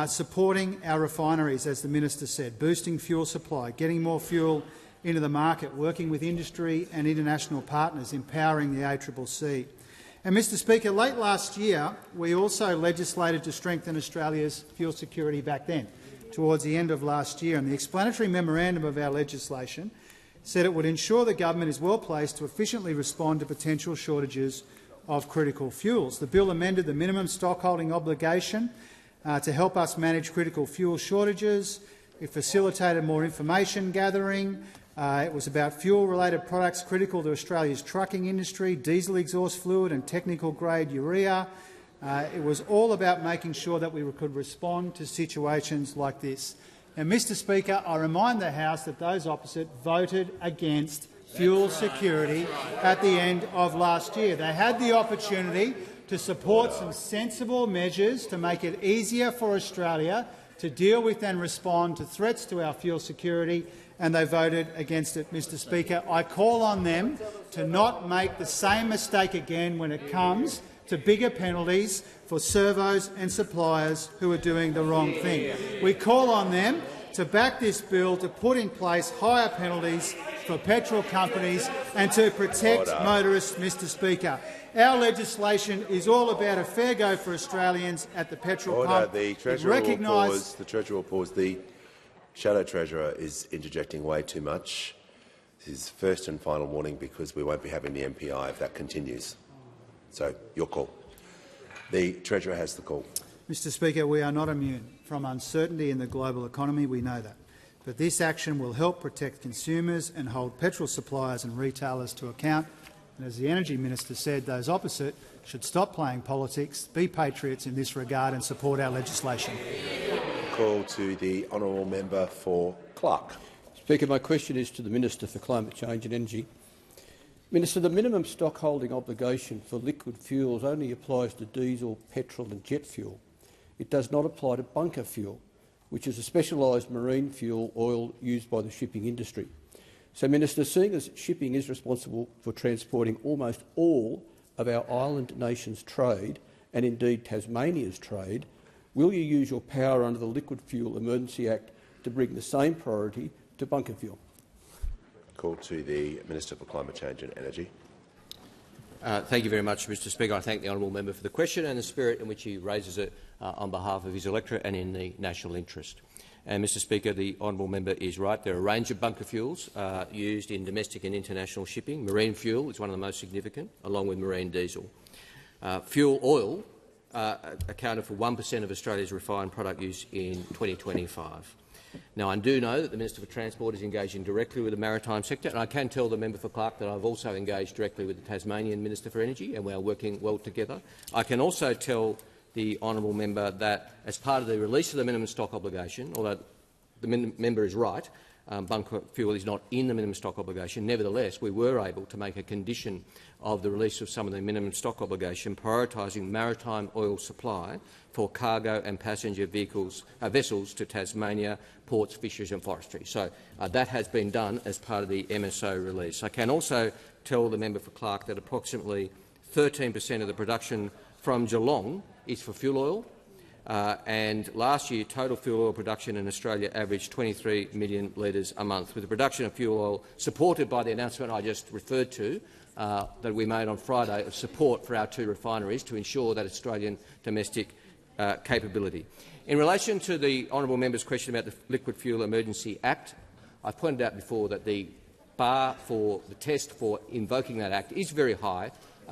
Supporting our refineries, as the minister said, boosting fuel supply, getting more fuel into the market, working with industry and international partners, empowering the ACCC. And, Mr Speaker, late last year we also legislated to strengthen Australia's fuel security back then, towards the end of last year, and the explanatory memorandum of our legislation said it would ensure the government is well placed to efficiently respond to potential shortages of critical fuels. The bill amended the minimum stockholding obligation to help us manage critical fuel shortages. It facilitated more information gathering, It was about fuel-related products critical to Australia's trucking industry, diesel exhaust fluid and technical-grade urea. It was all about making sure that we could respond to situations like this. Now, Mr Speaker, I remind the House that those opposite voted against fuel security at the end of last year. They had the opportunity to support some sensible measures to make it easier for Australia to deal with and respond to threats to our fuel security, and they voted against it. Mr Speaker, I call on them to not make the same mistake again when it comes to bigger penalties for servos and suppliers who are doing the wrong thing. We call on them to back this bill to put in place higher penalties for petrol companies and to protect motorists, Mr Speaker. Our legislation is all about a fair go for Australians at the petrol pump. The Treasurer will pause. The Shadow Treasurer is interjecting way too much. This is first and final warning because we won't be having the MPI if that continues. So, your call. The Treasurer has the call. Mr Speaker, we are not immune from uncertainty in the global economy. We know that. But this action will help protect consumers and hold petrol suppliers and retailers to account. And as the Energy Minister said, those opposite should stop playing politics, be patriots in this regard and support our legislation. Call to the honourable member for Clark. Speaker, my question is to the Minister for Climate Change and Energy. Minister, the minimum stockholding obligation for liquid fuels only applies to diesel, petrol and jet fuel. It does not apply to bunker fuel, which is a specialised marine fuel oil used by the shipping industry. So, Minister, seeing as shipping is responsible for transporting almost all of our island nations' trade, and indeed Tasmania's trade, will you use your power under the Liquid Fuel Emergency Act to bring the same priority to bunker fuel? Call to the Minister for Climate Change and Energy. Thank you very much, Mr Speaker. I thank the honourable member for the question and the spirit in which he raises it on behalf of his electorate and in the national interest. And, Mr Speaker, the honourable member is right. There are a range of bunker fuels used in domestic and international shipping. Marine fuel is one of the most significant, along with marine diesel. Fuel oil accounted for 1% of Australia's refined product use in 2025. Now, I do know that the Minister for Transport is engaging directly with the maritime sector, and I can tell the member for Clark that I've also engaged directly with the Tasmanian Minister for Energy, and we are working well together. I can also tell the honourable member that, as part of the release of the minimum stock obligation, although the member is right, bunker fuel is not in the minimum stock obligation. Nevertheless, we were able to make a condition of the release of some of the minimum stock obligation, prioritising maritime oil supply for cargo and passenger vessels to Tasmania, ports, fisheries and forestry. So that has been done as part of the MSO release. I can also tell the member for Clark that approximately 13% of the production from Geelong is for fuel oil, and last year total fuel oil production in Australia averaged 23 million litres a month, with the production of fuel oil supported by the announcement I just referred to that we made on Friday of support for our 2 refineries to ensure that Australian domestic capability. In relation to the honourable member's question about the Liquid Fuel Emergency Act, I've pointed out before that the bar for the test for invoking that Act is very high,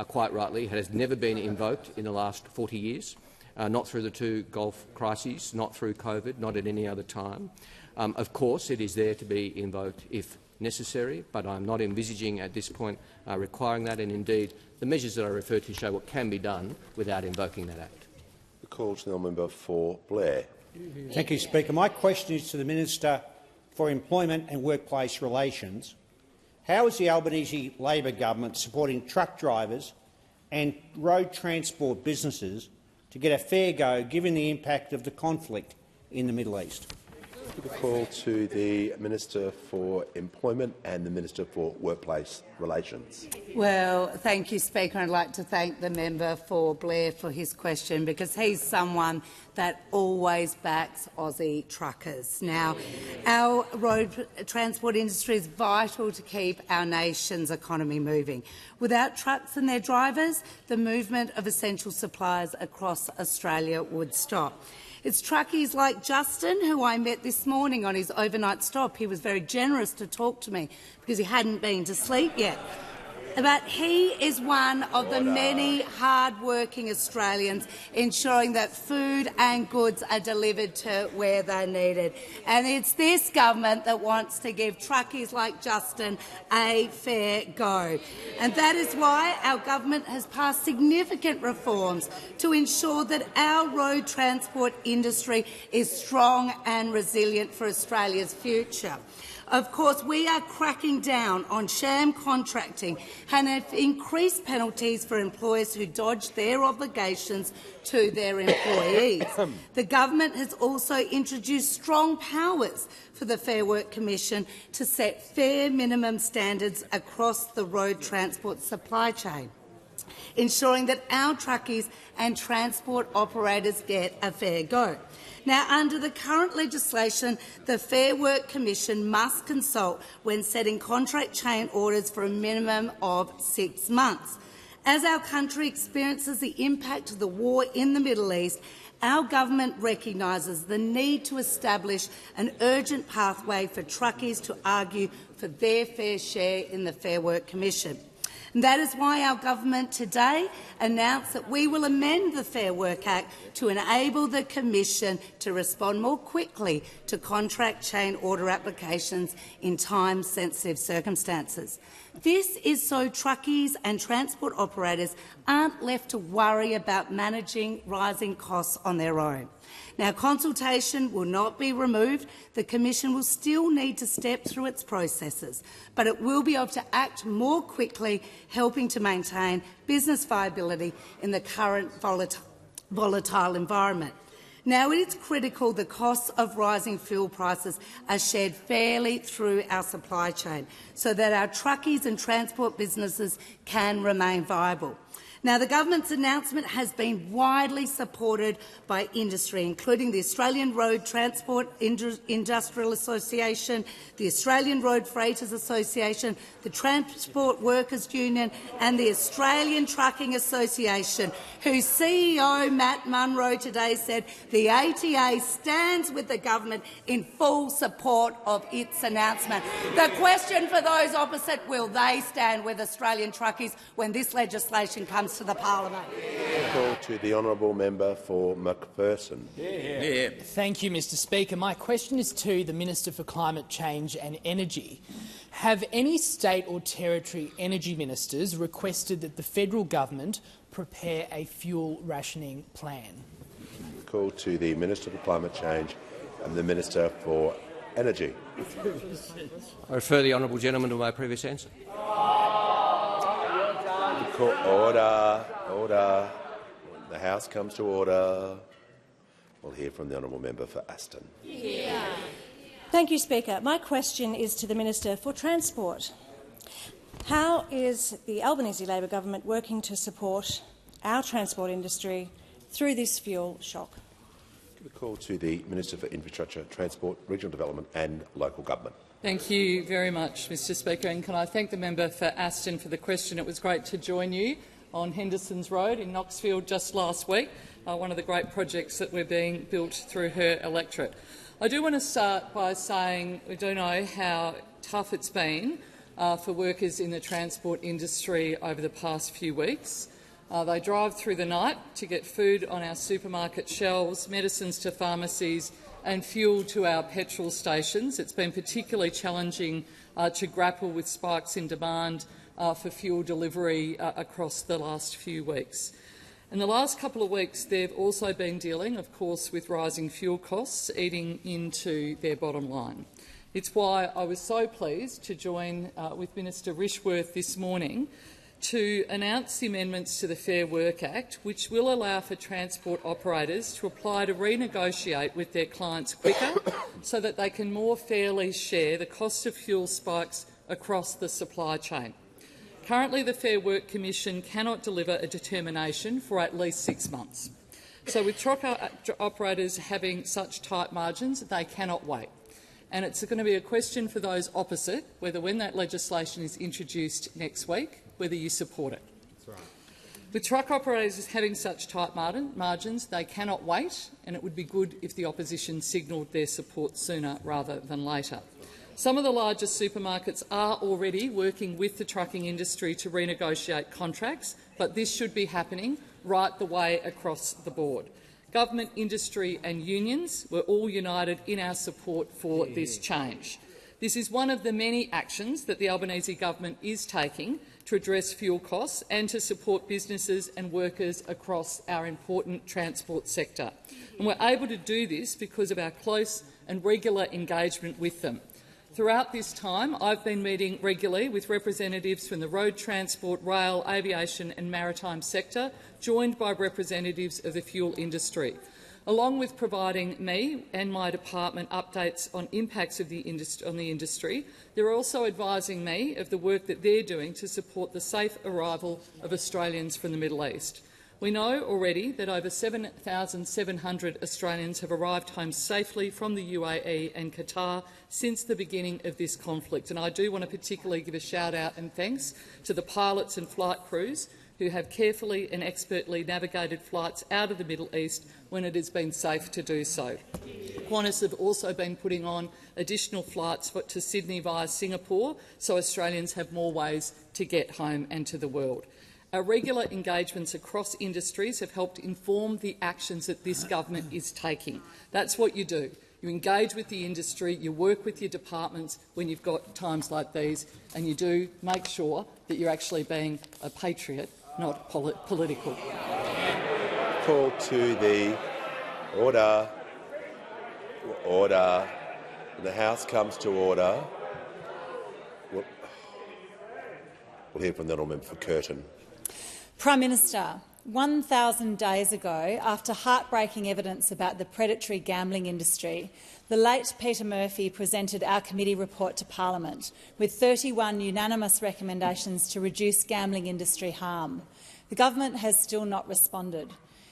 quite rightly. It has never been invoked in the last 40 years, not through the 2 Gulf crises, not through COVID, not at any other time. Of course, it is there to be invoked if necessary, but I'm not envisaging at this point requiring that, and indeed the measures that I referred to show what can be done without invoking that Act. The call to the member for Blair. Thank you, Speaker. My question is to the Minister for Employment and Workplace Relations. How is the Albanese Labor government supporting truck drivers and road transport businesses to get a fair go, given the impact of the conflict in the Middle East? The call to the Minister for Employment and the Minister for Workplace Relations. Well, thank you, Speaker. I'd like to thank the member for Blair for his question, because he's someone that always backs Aussie truckers. Now, our road transport industry is vital to keep our nation's economy moving. Without trucks and their drivers, the movement of essential supplies across Australia would stop. It's truckies like Justin, who I met this morning on his overnight stop. He was very generous to talk to me because he hadn't been to sleep yet. But he is one of the many hard-working Australians ensuring that food and goods are delivered to where they're needed. And it's this government that wants to give truckies like Justin a fair go. And that is why our government has passed significant reforms to ensure that our road transport industry is strong and resilient for Australia's future. Of course, we are cracking down on sham contracting and have increased penalties for employers who dodge their obligations to their employees. The government has also introduced strong powers for the Fair Work Commission to set fair minimum standards across the road transport supply chain, ensuring that our truckies and transport operators get a fair go. Now, under the current legislation, the Fair Work Commission must consult when setting contract chain orders for a minimum of 6 months. As our country experiences the impact of the war in the Middle East, our government recognises the need to establish an urgent pathway for truckies to argue for their fair share in the Fair Work Commission. And that is why our government today announced that we will amend the Fair Work Act to enable the Commission to respond more quickly to contract chain order applications in time-sensitive circumstances. This is so truckies and transport operators aren't left to worry about managing rising costs on their own. Now, consultation will not be removed. The Commission will still need to step through its processes, but it will be able to act more quickly, helping to maintain business viability in the current volatile environment. Now, it is critical the costs of rising fuel prices are shared fairly through our supply chain so that our truckies and transport businesses can remain viable. Now, the government's announcement has been widely supported by industry, including the Australian Road Transport Industrial Association, the Australian Road Freighters Association, the Transport Workers Union and the Australian Trucking Association, whose CEO, Matt Munro, today said the ATA stands with the government in full support of its announcement. The question for those opposite, will they stand with Australian truckies when this legislation comes to the Parliament? Call to the honourable member for Macpherson. Thank you, Mr Speaker. My question is to the Minister for Climate Change and Energy. Have any state or territory energy ministers requested that the federal government prepare a fuel rationing plan? Call to the Minister for Climate Change and the Minister for Energy. I refer the honourable gentleman to my previous answer. Order. Order. The House comes to order. We'll hear from the honourable member for Aston. Thank you, Speaker. My question is to the Minister for Transport. How is the Albanese Labor government working to support our transport industry through this fuel shock? The call to the Minister for Infrastructure, Transport, Regional Development and Local Government. Thank you very much, Mr Speaker, and can I thank the member for Aston for the question. It was great to join you on Henderson's Road in Knoxfield just last week, one of the great projects that were being built through her electorate. I do want to start by saying we do know how tough it's been for workers in the transport industry over the past few weeks. They drive through the night to get food on our supermarket shelves, medicines to pharmacies and fuel to our petrol stations. It's been particularly challenging to grapple with spikes in demand for fuel delivery across the last few weeks. In the last couple of weeks, they've also been dealing, of course, with rising fuel costs eating into their bottom line. It's why I was so pleased to join with Minister Rishworth this morning to announce the amendments to the Fair Work Act, which will allow for transport operators to apply to renegotiate with their clients quicker so that they can more fairly share the cost of fuel spikes across the supply chain. Currently, the Fair Work Commission cannot deliver a determination for at least 6 months. So with truck operators having such tight margins, they cannot wait. And it's going to be a question for those opposite whether, when that legislation is introduced next week, whether you support it. That's right. With truck operators having such tight margins, they cannot wait, and it would be good if the opposition signalled their support sooner rather than later. Some of the largest supermarkets are already working with the trucking industry to renegotiate contracts, but this should be happening right the way across the board. Government, industry and unions were all united in our support for this change. This is one of the many actions that the Albanese government is taking to address fuel costs and to support businesses and workers across our important transport sector. And we're able to do this because of our close and regular engagement with them. Throughout this time, I've been meeting regularly with representatives from the road transport, rail, aviation and maritime sector, joined by representatives of the fuel industry. Along with providing me and my department updates on impacts of on the industry, they're also advising me of the work that they're doing to support the safe arrival of Australians from the Middle East. We know already that over 7,700 Australians have arrived home safely from the UAE and Qatar since the beginning of this conflict, and I do want to particularly give a shout-out and thanks to the pilots and flight crews who have carefully and expertly navigated flights out of the Middle East when it has been safe to do so. Qantas have also been putting on additional flights to Sydney via Singapore, so Australians have more ways to get home and to the world. Our regular engagements across industries have helped inform the actions that this government is taking. That's what you do. You engage with the industry, you work with your departments when you've got times like these, and you do make sure that you're actually being a patriot, not political. Call to the order. Order. The House comes to order. We'll hear from the honourable member for Curtin. Prime Minister, 1,000 days ago, after heartbreaking evidence about the predatory gambling industry, the late Peter Murphy presented our committee report to Parliament with 31 unanimous recommendations to reduce gambling industry harm. The government has still not responded.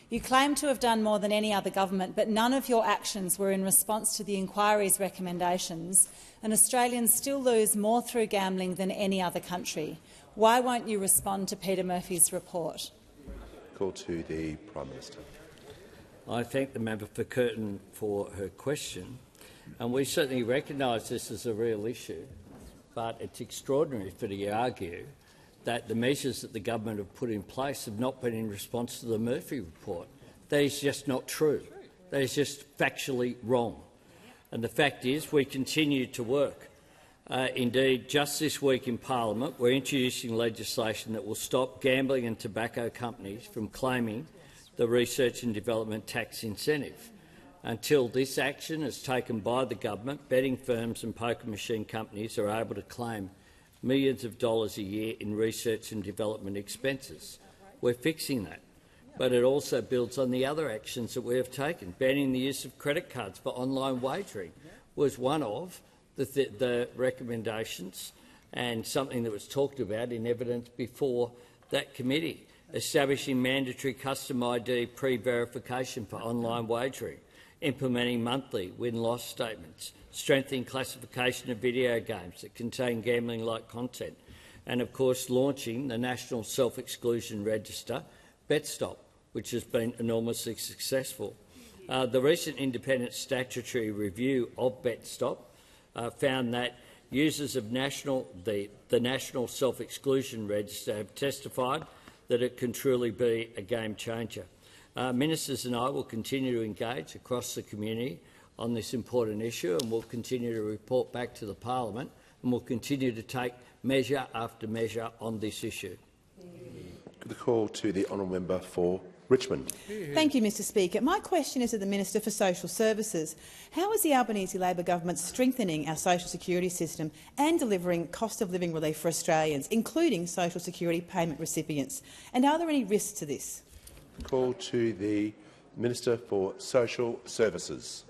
You claim to have done more than any other government, but none of your actions were in response to the inquiry's recommendations, and Australians still lose more through gambling than any other country. Why won't you respond to Peter Murphy's report? Call to the Prime Minister. I thank the member for Curtin for her question, and we certainly recognise this as a real issue, but it's extraordinary for to argue that the measures that the government have put in place have not been in response to the Murphy report. That is just not true. That is just factually wrong. And the fact is we continue to work. Indeed, just this week in Parliament, we're introducing legislation that will stop gambling and tobacco companies from claiming the research and development tax incentive. Until this action is taken by the government, betting firms and poker machine companies are able to claim millions of dollars a year in research and development expenses. We're fixing that. But it also builds on the other actions that we have taken. Banning the use of credit cards for online wagering was one of the recommendations and something that was talked about in evidence before that committee. Establishing mandatory custom ID pre-verification for online wagering, implementing monthly win-loss statements, strengthening classification of video games that contain gambling-like content, and of course launching the National Self-Exclusion Register, BetStop, which has been enormously successful. The recent independent statutory review of BetStop found that users of the National Self-Exclusion Register have testified that it can truly be a game changer. Ministers and I will continue to engage across the community on this important issue, and we'll continue to report back to the Parliament, and we'll continue to take measure after measure on this issue. The call to the honourable member for Richmond. Thank you, Mr Speaker. My question is to the Minister for Social Services. How is the Albanese Labor government strengthening our social security system and delivering cost-of-living relief for Australians, including social security payment recipients? And are there any risks to this? Call to the Minister for Social Services.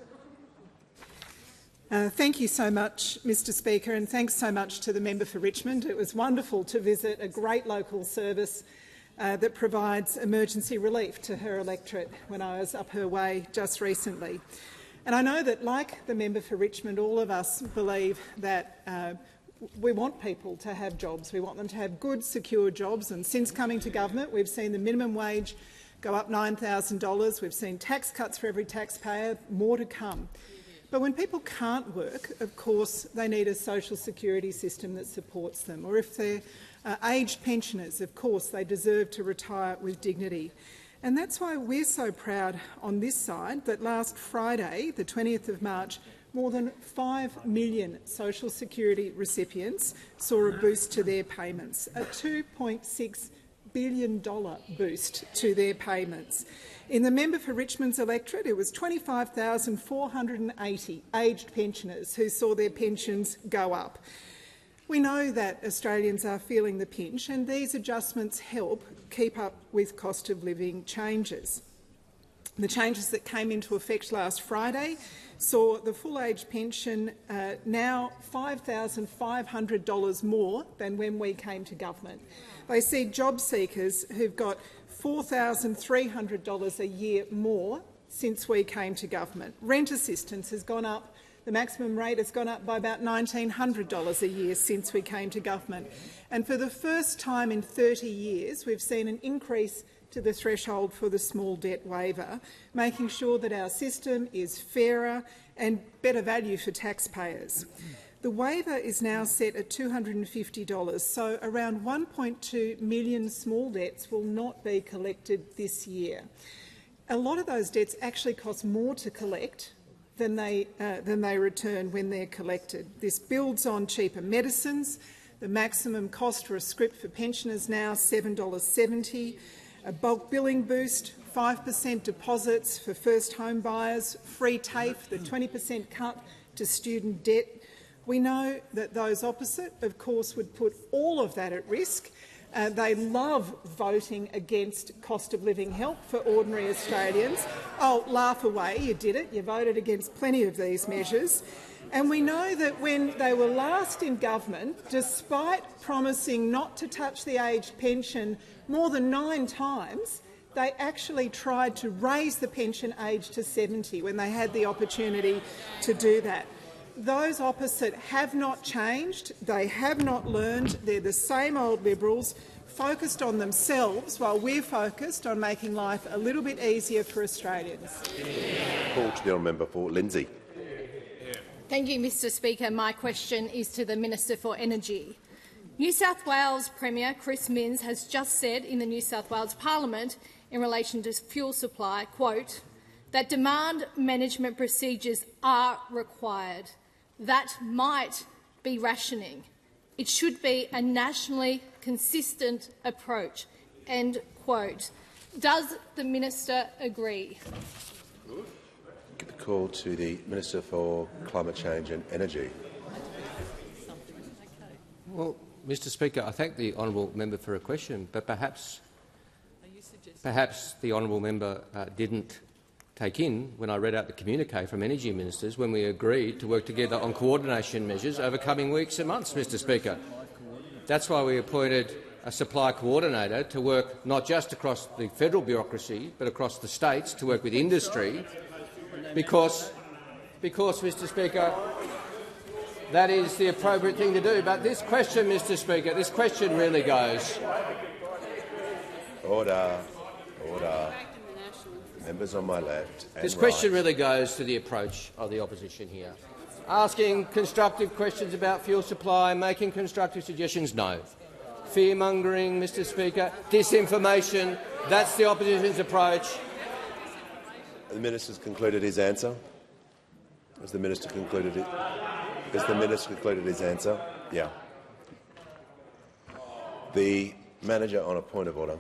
Thank you so much, Mr Speaker, and thanks so much to the member for Richmond. It was wonderful to visit a great local service that provides emergency relief to her electorate when I was up her way just recently. And I know that, like the member for Richmond, all of us believe that we want people to have jobs. We want them to have good, secure jobs. And since coming to government, we've seen the minimum wage go up $9,000. We've seen tax cuts for every taxpayer, more to come. But when people can't work, of course, they need a social security system that supports them. Or if they're aged pensioners, of course, they deserve to retire with dignity. And that's why we're so proud on this side that last Friday, the 20th of March, more than 5 million social security recipients saw a boost to their payments, a $2.6 billion boost to their payments. In the member for Richmond's electorate, it was 25,480 aged pensioners who saw their pensions go up. We know that Australians are feeling the pinch, and these adjustments help keep up with cost of living changes. The changes that came into effect last Friday saw the full-age pension now $5,500 more than when we came to government. They see job seekers who've got $4,300 a year more since we came to government. Rent assistance has gone up. The maximum rate has gone up by about $1,900 a year since we came to government. And for the first time in 30 years, we've seen an increase to the threshold for the small debt waiver, making sure that our system is fairer and better value for taxpayers. The waiver is now set at $250, so around 1.2 million small debts will not be collected this year. A lot of those debts actually cost more to collect than they return when they're collected. This builds on cheaper medicines. The maximum cost for a script for pensioners now $7.70. A bulk billing boost, 5% deposits for first home buyers, free TAFE, the 20% cut to student debt. We know that those opposite, of course, would put all of that at risk. They love voting against cost of living help for ordinary Australians. Oh, laugh away, you did it. You voted against plenty of these measures. And we know that when they were last in government, despite promising not to touch the aged pension more than 9 times, they actually tried to raise the pension age to 70 when they had the opportunity to do that. Those opposite have not changed. They have not learned. They're the same old Liberals focused on themselves while we're focused on making life a little bit easier for Australians. Call to the honourable member for Lindsay. Thank you, Mr Speaker. My question is to the Minister for Energy. New South Wales Premier Chris Minns has just said in the New South Wales Parliament in relation to fuel supply, quote, that demand management procedures are required. That might be rationing. It should be a nationally consistent approach, end quote. Does the minister agree? Give the call to the Minister for Climate Change and Energy. Well, Mr Speaker, I thank the honourable member for her question, but perhaps the honourable member didn't take in when I read out the communique from energy ministers when we agreed to work together on coordination measures over coming weeks and months, Mr Speaker. That's why we appointed a supply coordinator to work not just across the federal bureaucracy but across the states to work with industry, because Mr Speaker, that is the appropriate thing to do. But this question, Mr Speaker, this question really goes. Order. Order. Members on my left and This question right. really goes to the approach of the opposition here. Asking constructive questions about fuel supply, making constructive suggestions, no. Fear-mongering, Mr Speaker, disinformation, that's the opposition's approach. The minister's concluded his answer. Has the minister concluded it? Has the minister concluded his answer? Yeah. The manager on a point of order.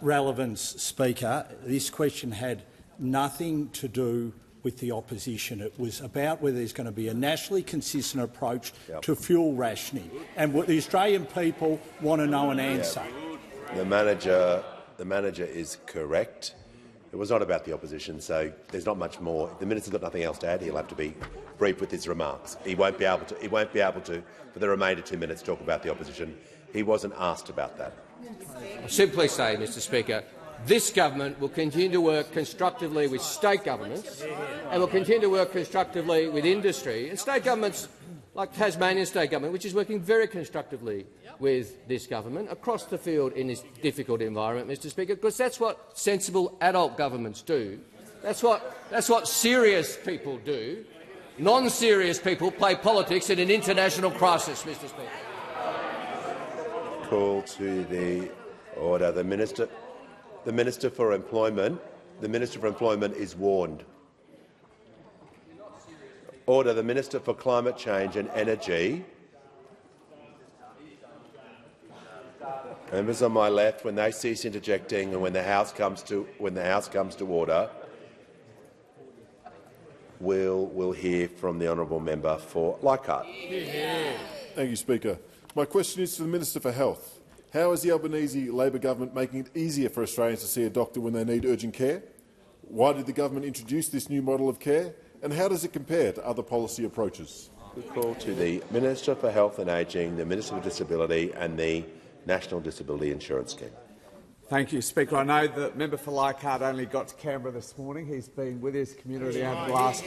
Relevance, Speaker. This question had nothing to do with the opposition. It was about whether there's going to be a nationally consistent approach to fuel rationing, and what the Australian people want to know an answer. The manager is correct. It was not about the opposition, so there's not much more. If the minister's got nothing else to add, he'll have to be brief with his remarks. He won't be able to, for the remainder 2 minutes, talk about the opposition. He wasn't asked about that. I'll simply say, Mr Speaker, this government will continue to work constructively with state governments and will continue to work constructively with industry and state governments like Tasmanian State Government, which is working very constructively with this government across the field in this difficult environment, Mr Speaker, because that's what sensible adult governments do. That's what serious people do. Non-serious people play politics in an international crisis, Mr. Speaker. Call to the order. The Minister for Employment is warned. Order. The Minister for Climate Change and Energy. Members on my left, when they cease interjecting and when the House comes to order, we'll hear from the honourable member for Leichhardt. Thank you, Speaker. My question is to the Minister for Health. How is the Albanese Labor government making it easier for Australians to see a doctor when they need urgent care? Why did the government introduce this new model of care, and how does it compare to other policy approaches? We call to the Minister for Health and Ageing, the Minister for Disability and the National Disability Insurance Scheme. Thank you, Speaker. I know the member for Leichhardt only got to Canberra this morning. He's been with his community over the last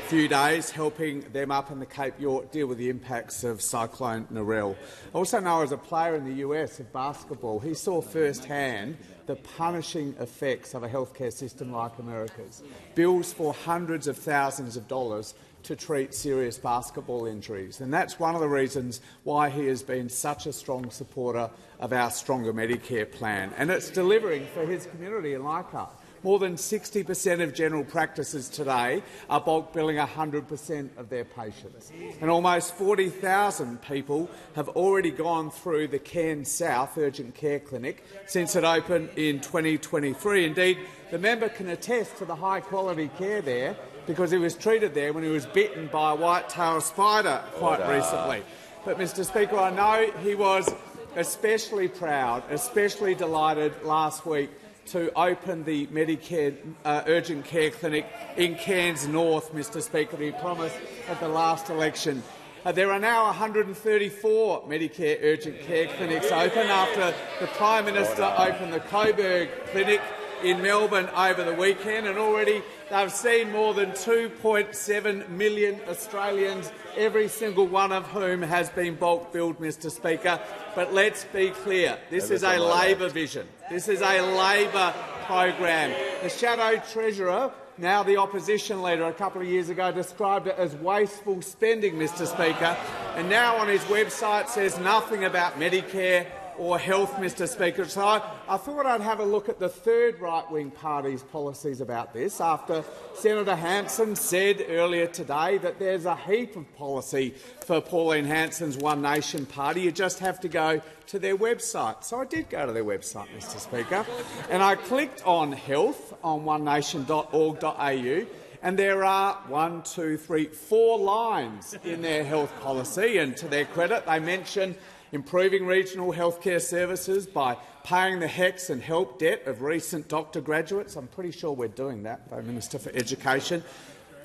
few days, helping them up in the Cape York deal with the impacts of Cyclone Narelle. I also know as a player in the US of basketball, he saw firsthand the punishing effects of a healthcare system like America's. Bills for hundreds of thousands of dollars to treat serious basketball injuries. And that's one of the reasons why he has been such a strong supporter of our Stronger Medicare plan. And it's delivering for his community in Leichhardt. More than 60% of general practices today are bulk billing 100% of their patients. And almost 40,000 people have already gone through the Cairns South Urgent Care Clinic since it opened in 2023. Indeed, the member can attest to the high-quality care there, because he was treated there when he was bitten by a white-tailed spider quite recently. But, Mr Speaker, I know he was especially proud, especially delighted last week to open the Medicare Urgent Care Clinic in Cairns North, Mr Speaker, he promised at the last election. There are now 134 Medicare Urgent Care clinics open after the Prime Minister opened the Coburg Clinic in Melbourne over the weekend, and already they've seen more than 2.7 million Australians, every single one of whom has been bulk billed, Mr Speaker. But let's be clear, this is a Labor vision. This is a Labor program. The Shadow Treasurer, now the opposition leader, a couple of years ago described it as wasteful spending, Mr Speaker, and now on his website says nothing about Medicare or health, Mr Speaker. So I thought I'd have a look at the third right-wing party's policies about this, after Senator Hanson said earlier today that there's a heap of policy for Pauline Hanson's One Nation party. You just have to go to their website. So I did go to their website, Mr Speaker, and I clicked on health on onenation.org.au, and there are 4 lines in their health policy, and to their credit, they mention improving regional healthcare services by paying the HECS and HELP debt of recent doctor graduates. I'm pretty sure we're doing that, though, Minister for Education.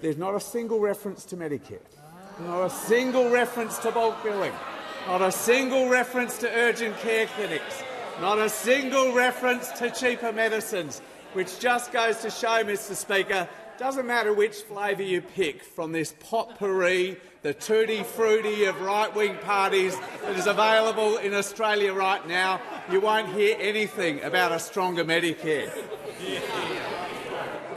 There's not a single reference to Medicare, not a single reference to bulk billing, not a single reference to urgent care clinics, not a single reference to cheaper medicines, which just goes to show, Mr Speaker, doesn't matter which flavour you pick from this potpourri, the tutti-frutti of right-wing parties that is available in Australia right now, you won't hear anything about a stronger Medicare.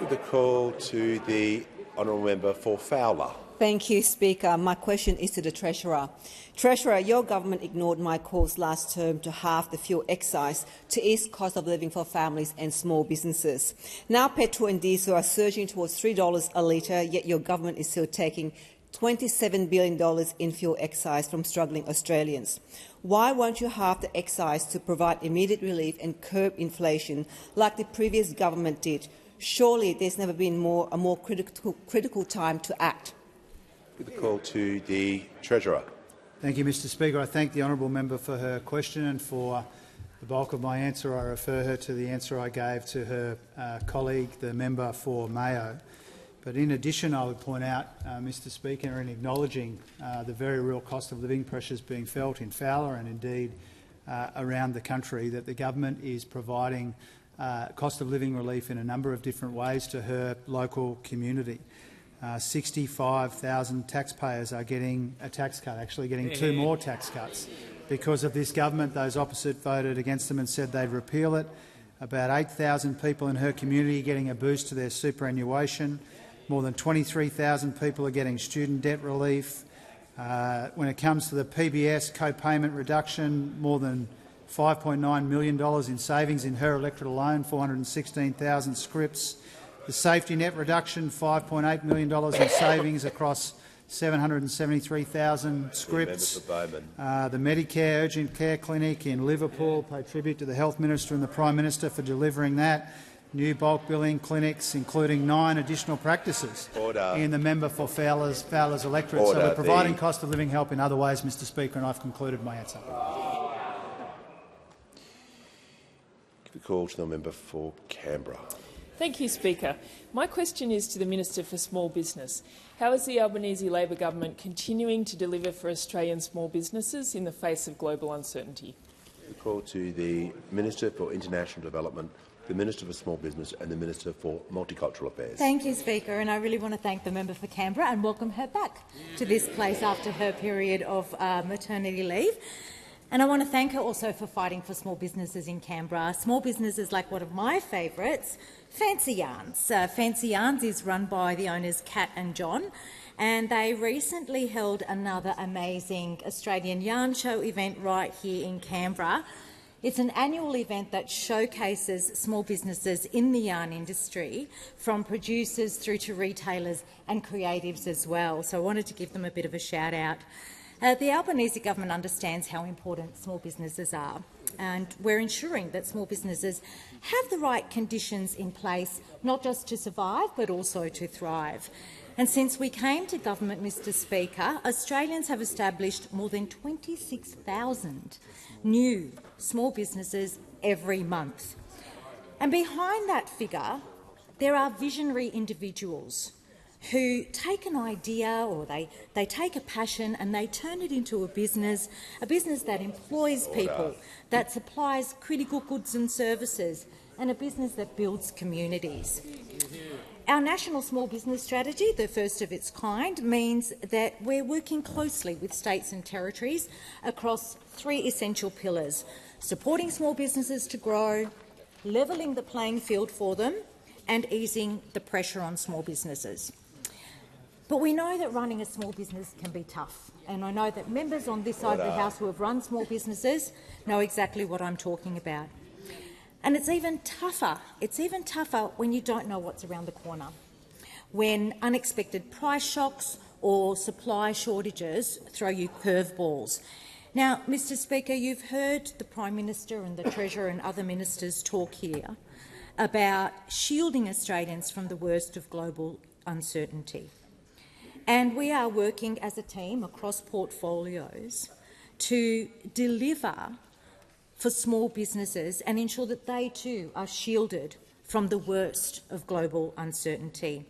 With the call to the honourable member for Fowler. Thank you, Speaker. My question is to the Treasurer. Treasurer, your government ignored my calls last term to halve the fuel excise to ease cost of living for families and small businesses. Now petrol and diesel are surging towards $3 a litre, yet your government is still taking $27 billion in fuel excise from struggling Australians. Why won't you halve the excise to provide immediate relief and curb inflation like the previous government did? Surely there's never been a more critical time to act. With the call to the Treasurer. Thank you, Mr Speaker. I thank the honourable member for her question, and for the bulk of my answer I refer her to the answer I gave to her colleague, the member for Mayo. But in addition, I would point out, Mr Speaker, in acknowledging the very real cost of living pressures being felt in Fowler and indeed around the country, that the government is providing cost of living relief in a number of different ways to her local community. 65,000 taxpayers are getting a tax cut, actually getting 2 more tax cuts because of this government. Those opposite voted against them and said they'd repeal it. About 8,000 people in her community getting a boost to their superannuation. More than 23,000 people are getting student debt relief. When it comes to the PBS co-payment reduction, more than $5.9 million in savings in her electorate alone, 416,000 scripts. The safety net reduction, $5.8 million in savings across 773,000 scripts. The Medicare urgent care clinic in Liverpool, pay tribute to the Health Minister and the Prime Minister for delivering that. New bulk billing clinics, including 9 additional practices in the member for Fowler's electorate. So we're providing cost of living help in other ways, Mr Speaker, and I've concluded my answer. Give a call to the member for Canberra. Thank you, Speaker. My question is to the Minister for Small Business. How is the Albanese Labor government continuing to deliver for Australian small businesses in the face of global uncertainty? A call to the Minister for International Development, the Minister for Small Business and the Minister for Multicultural Affairs. Thank you, Speaker, and I really want to thank the member for Canberra and welcome her back to this place after her period of maternity leave. And I want to thank her also for fighting for small businesses in Canberra. Small businesses like one of my favourites, Fancy Yarns. Fancy Yarns is run by the owners Kat and John, and they recently held another amazing Australian yarn show event right here in Canberra. It's an annual event that showcases small businesses in the yarn industry, from producers through to retailers and creatives as well. So I wanted to give them a bit of a shout-out. The Albanese government understands how important small businesses are, and we're ensuring that small businesses have the right conditions in place, not just to survive but also to thrive. And since we came to government, Mr Speaker, Australians have established more than 26,000 new small businesses every month. And behind that figure, there are visionary individuals who take an idea or they take a passion and they turn it into a business that employs people, that supplies critical goods and services, and a business that builds communities. Our National Small Business Strategy, the first of its kind, means that we're working closely with states and territories across 3 essential pillars: supporting small businesses to grow, levelling the playing field for them, and easing the pressure on small businesses. But we know that running a small business can be tough, and I know that members on this side of the House who have run small businesses know exactly what I'm talking about. And it's even tougher when you don't know what's around the corner, when unexpected price shocks or supply shortages throw you curveballs. Now, Mr Speaker, you've heard the Prime Minister and the Treasurer and other ministers talk here about shielding Australians from the worst of global uncertainty. And we are working as a team across portfolios to deliver for small businesses and ensure that they too are shielded from the worst of global uncertainty.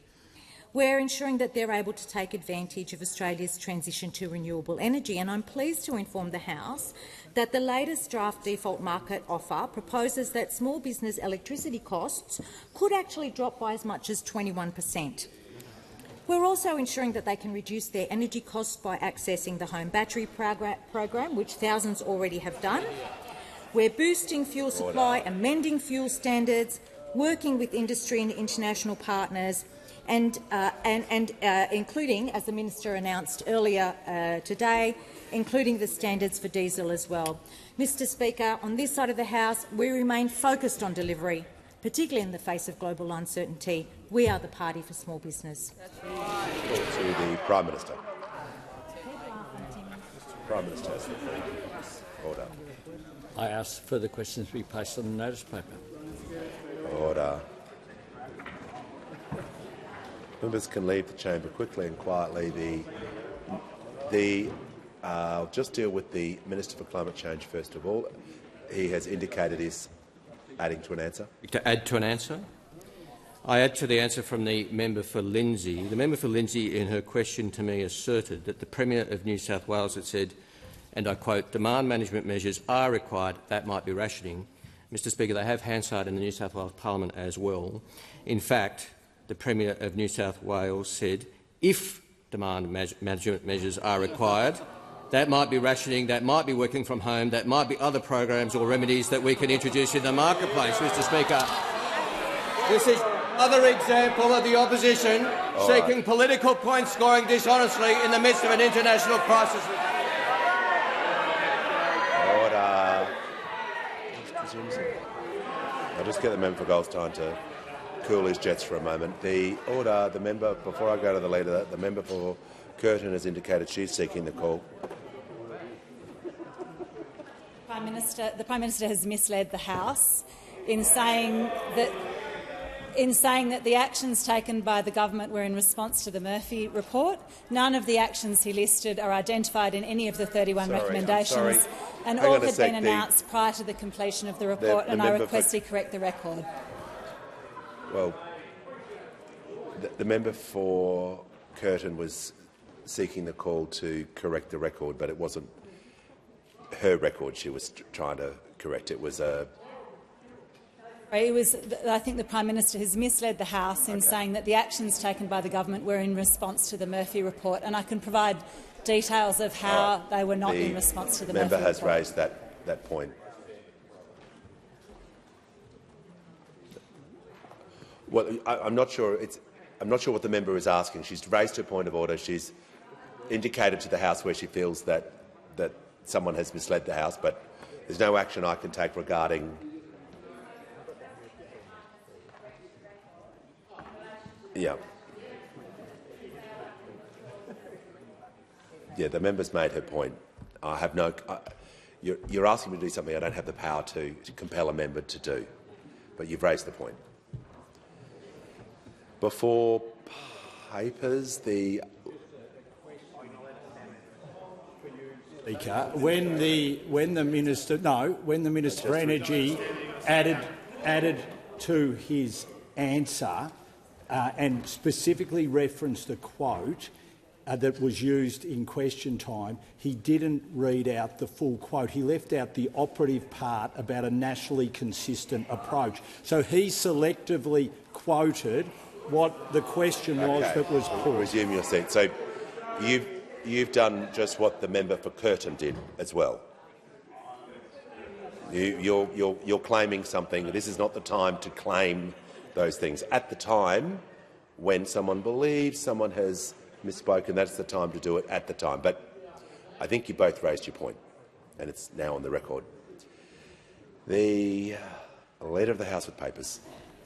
We're ensuring that they're able to take advantage of Australia's transition to renewable energy, and I'm pleased to inform the House that the latest draft default market offer proposes that small business electricity costs could actually drop by as much as 21%. We're also ensuring that they can reduce their energy costs by accessing the Home Battery program, which thousands already have done. We're boosting fuel supply, amending fuel standards, working with industry and international partners, and including, as the Minister announced earlier today, including the standards for diesel as well. Mr Speaker, on this side of the House, we remain focused on delivery, particularly in the face of global uncertainty. We are the party for small business. To the Prime Minister. Prime Minister. Order. I ask further questions to be placed on the notice paper. Order. Members can leave the chamber quickly and quietly. I'll just deal with the Minister for Climate Change first of all. He has indicated he's adding to an answer. To add to an answer? I add to the answer from the member for Lindsay. The member for Lindsay, in her question to me, asserted that the Premier of New South Wales had said, and I quote, "Demand management measures are required, that might be rationing." Mr Speaker, they have Hansard in the New South Wales Parliament as well. In fact, the Premier of New South Wales said, if demand management measures are required, that might be rationing, that might be working from home, that might be other programs or remedies that we can introduce in the marketplace. Mr Speaker, Another example of the opposition seeking political point scoring dishonestly in the midst of an international crisis. Order. I'll just get the member for Goldstein to cool his jets for a moment. The member, before I go to the leader, the member for Curtin has indicated she's seeking the call. The Prime Minister has misled the House in saying that the actions taken by the government were in response to the Murphy report. None of the actions he listed are identified in any of the 31 recommendations, and all had been announced prior to the completion of the report, and I request he correct the record. Well, the member for Curtin was seeking the call to correct the record, but it wasn't her record she was trying to correct. It was a... I think the Prime Minister has misled the House in saying that the actions taken by the government were in response to the Murphy report, and I can provide details of how they were not in response to the Murphy report. The member has raised that point. Well, I'm not sure what the member is asking. She's raised her point of order. She's indicated to the House where she feels that someone has misled the House, but there's no action I can take regarding. Yeah, the member's made her point. I have no. You're asking me to do something I don't have the power to compel a member to do, but you've raised the point. Before papers, the Speaker, when the Minister for Energy added to his answer and specifically referenced a quote that was used in question time, he didn't read out the full quote. He left out the operative part about a nationally consistent approach. So he selectively quoted what the question was that was put. Resume your seat. So you've done just what the member for Curtin did as well. You're claiming something. This is not the time to claim those things. At the time, when someone believes someone has misspoken, that's the time to do it at the time. But I think you both raised your point, and it's now on the record. The Leader of the House with papers.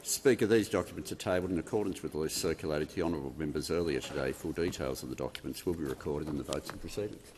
Speaker, these documents are tabled in accordance with the list circulated to the honourable members earlier today. Full details of the documents will be recorded in the votes and proceedings.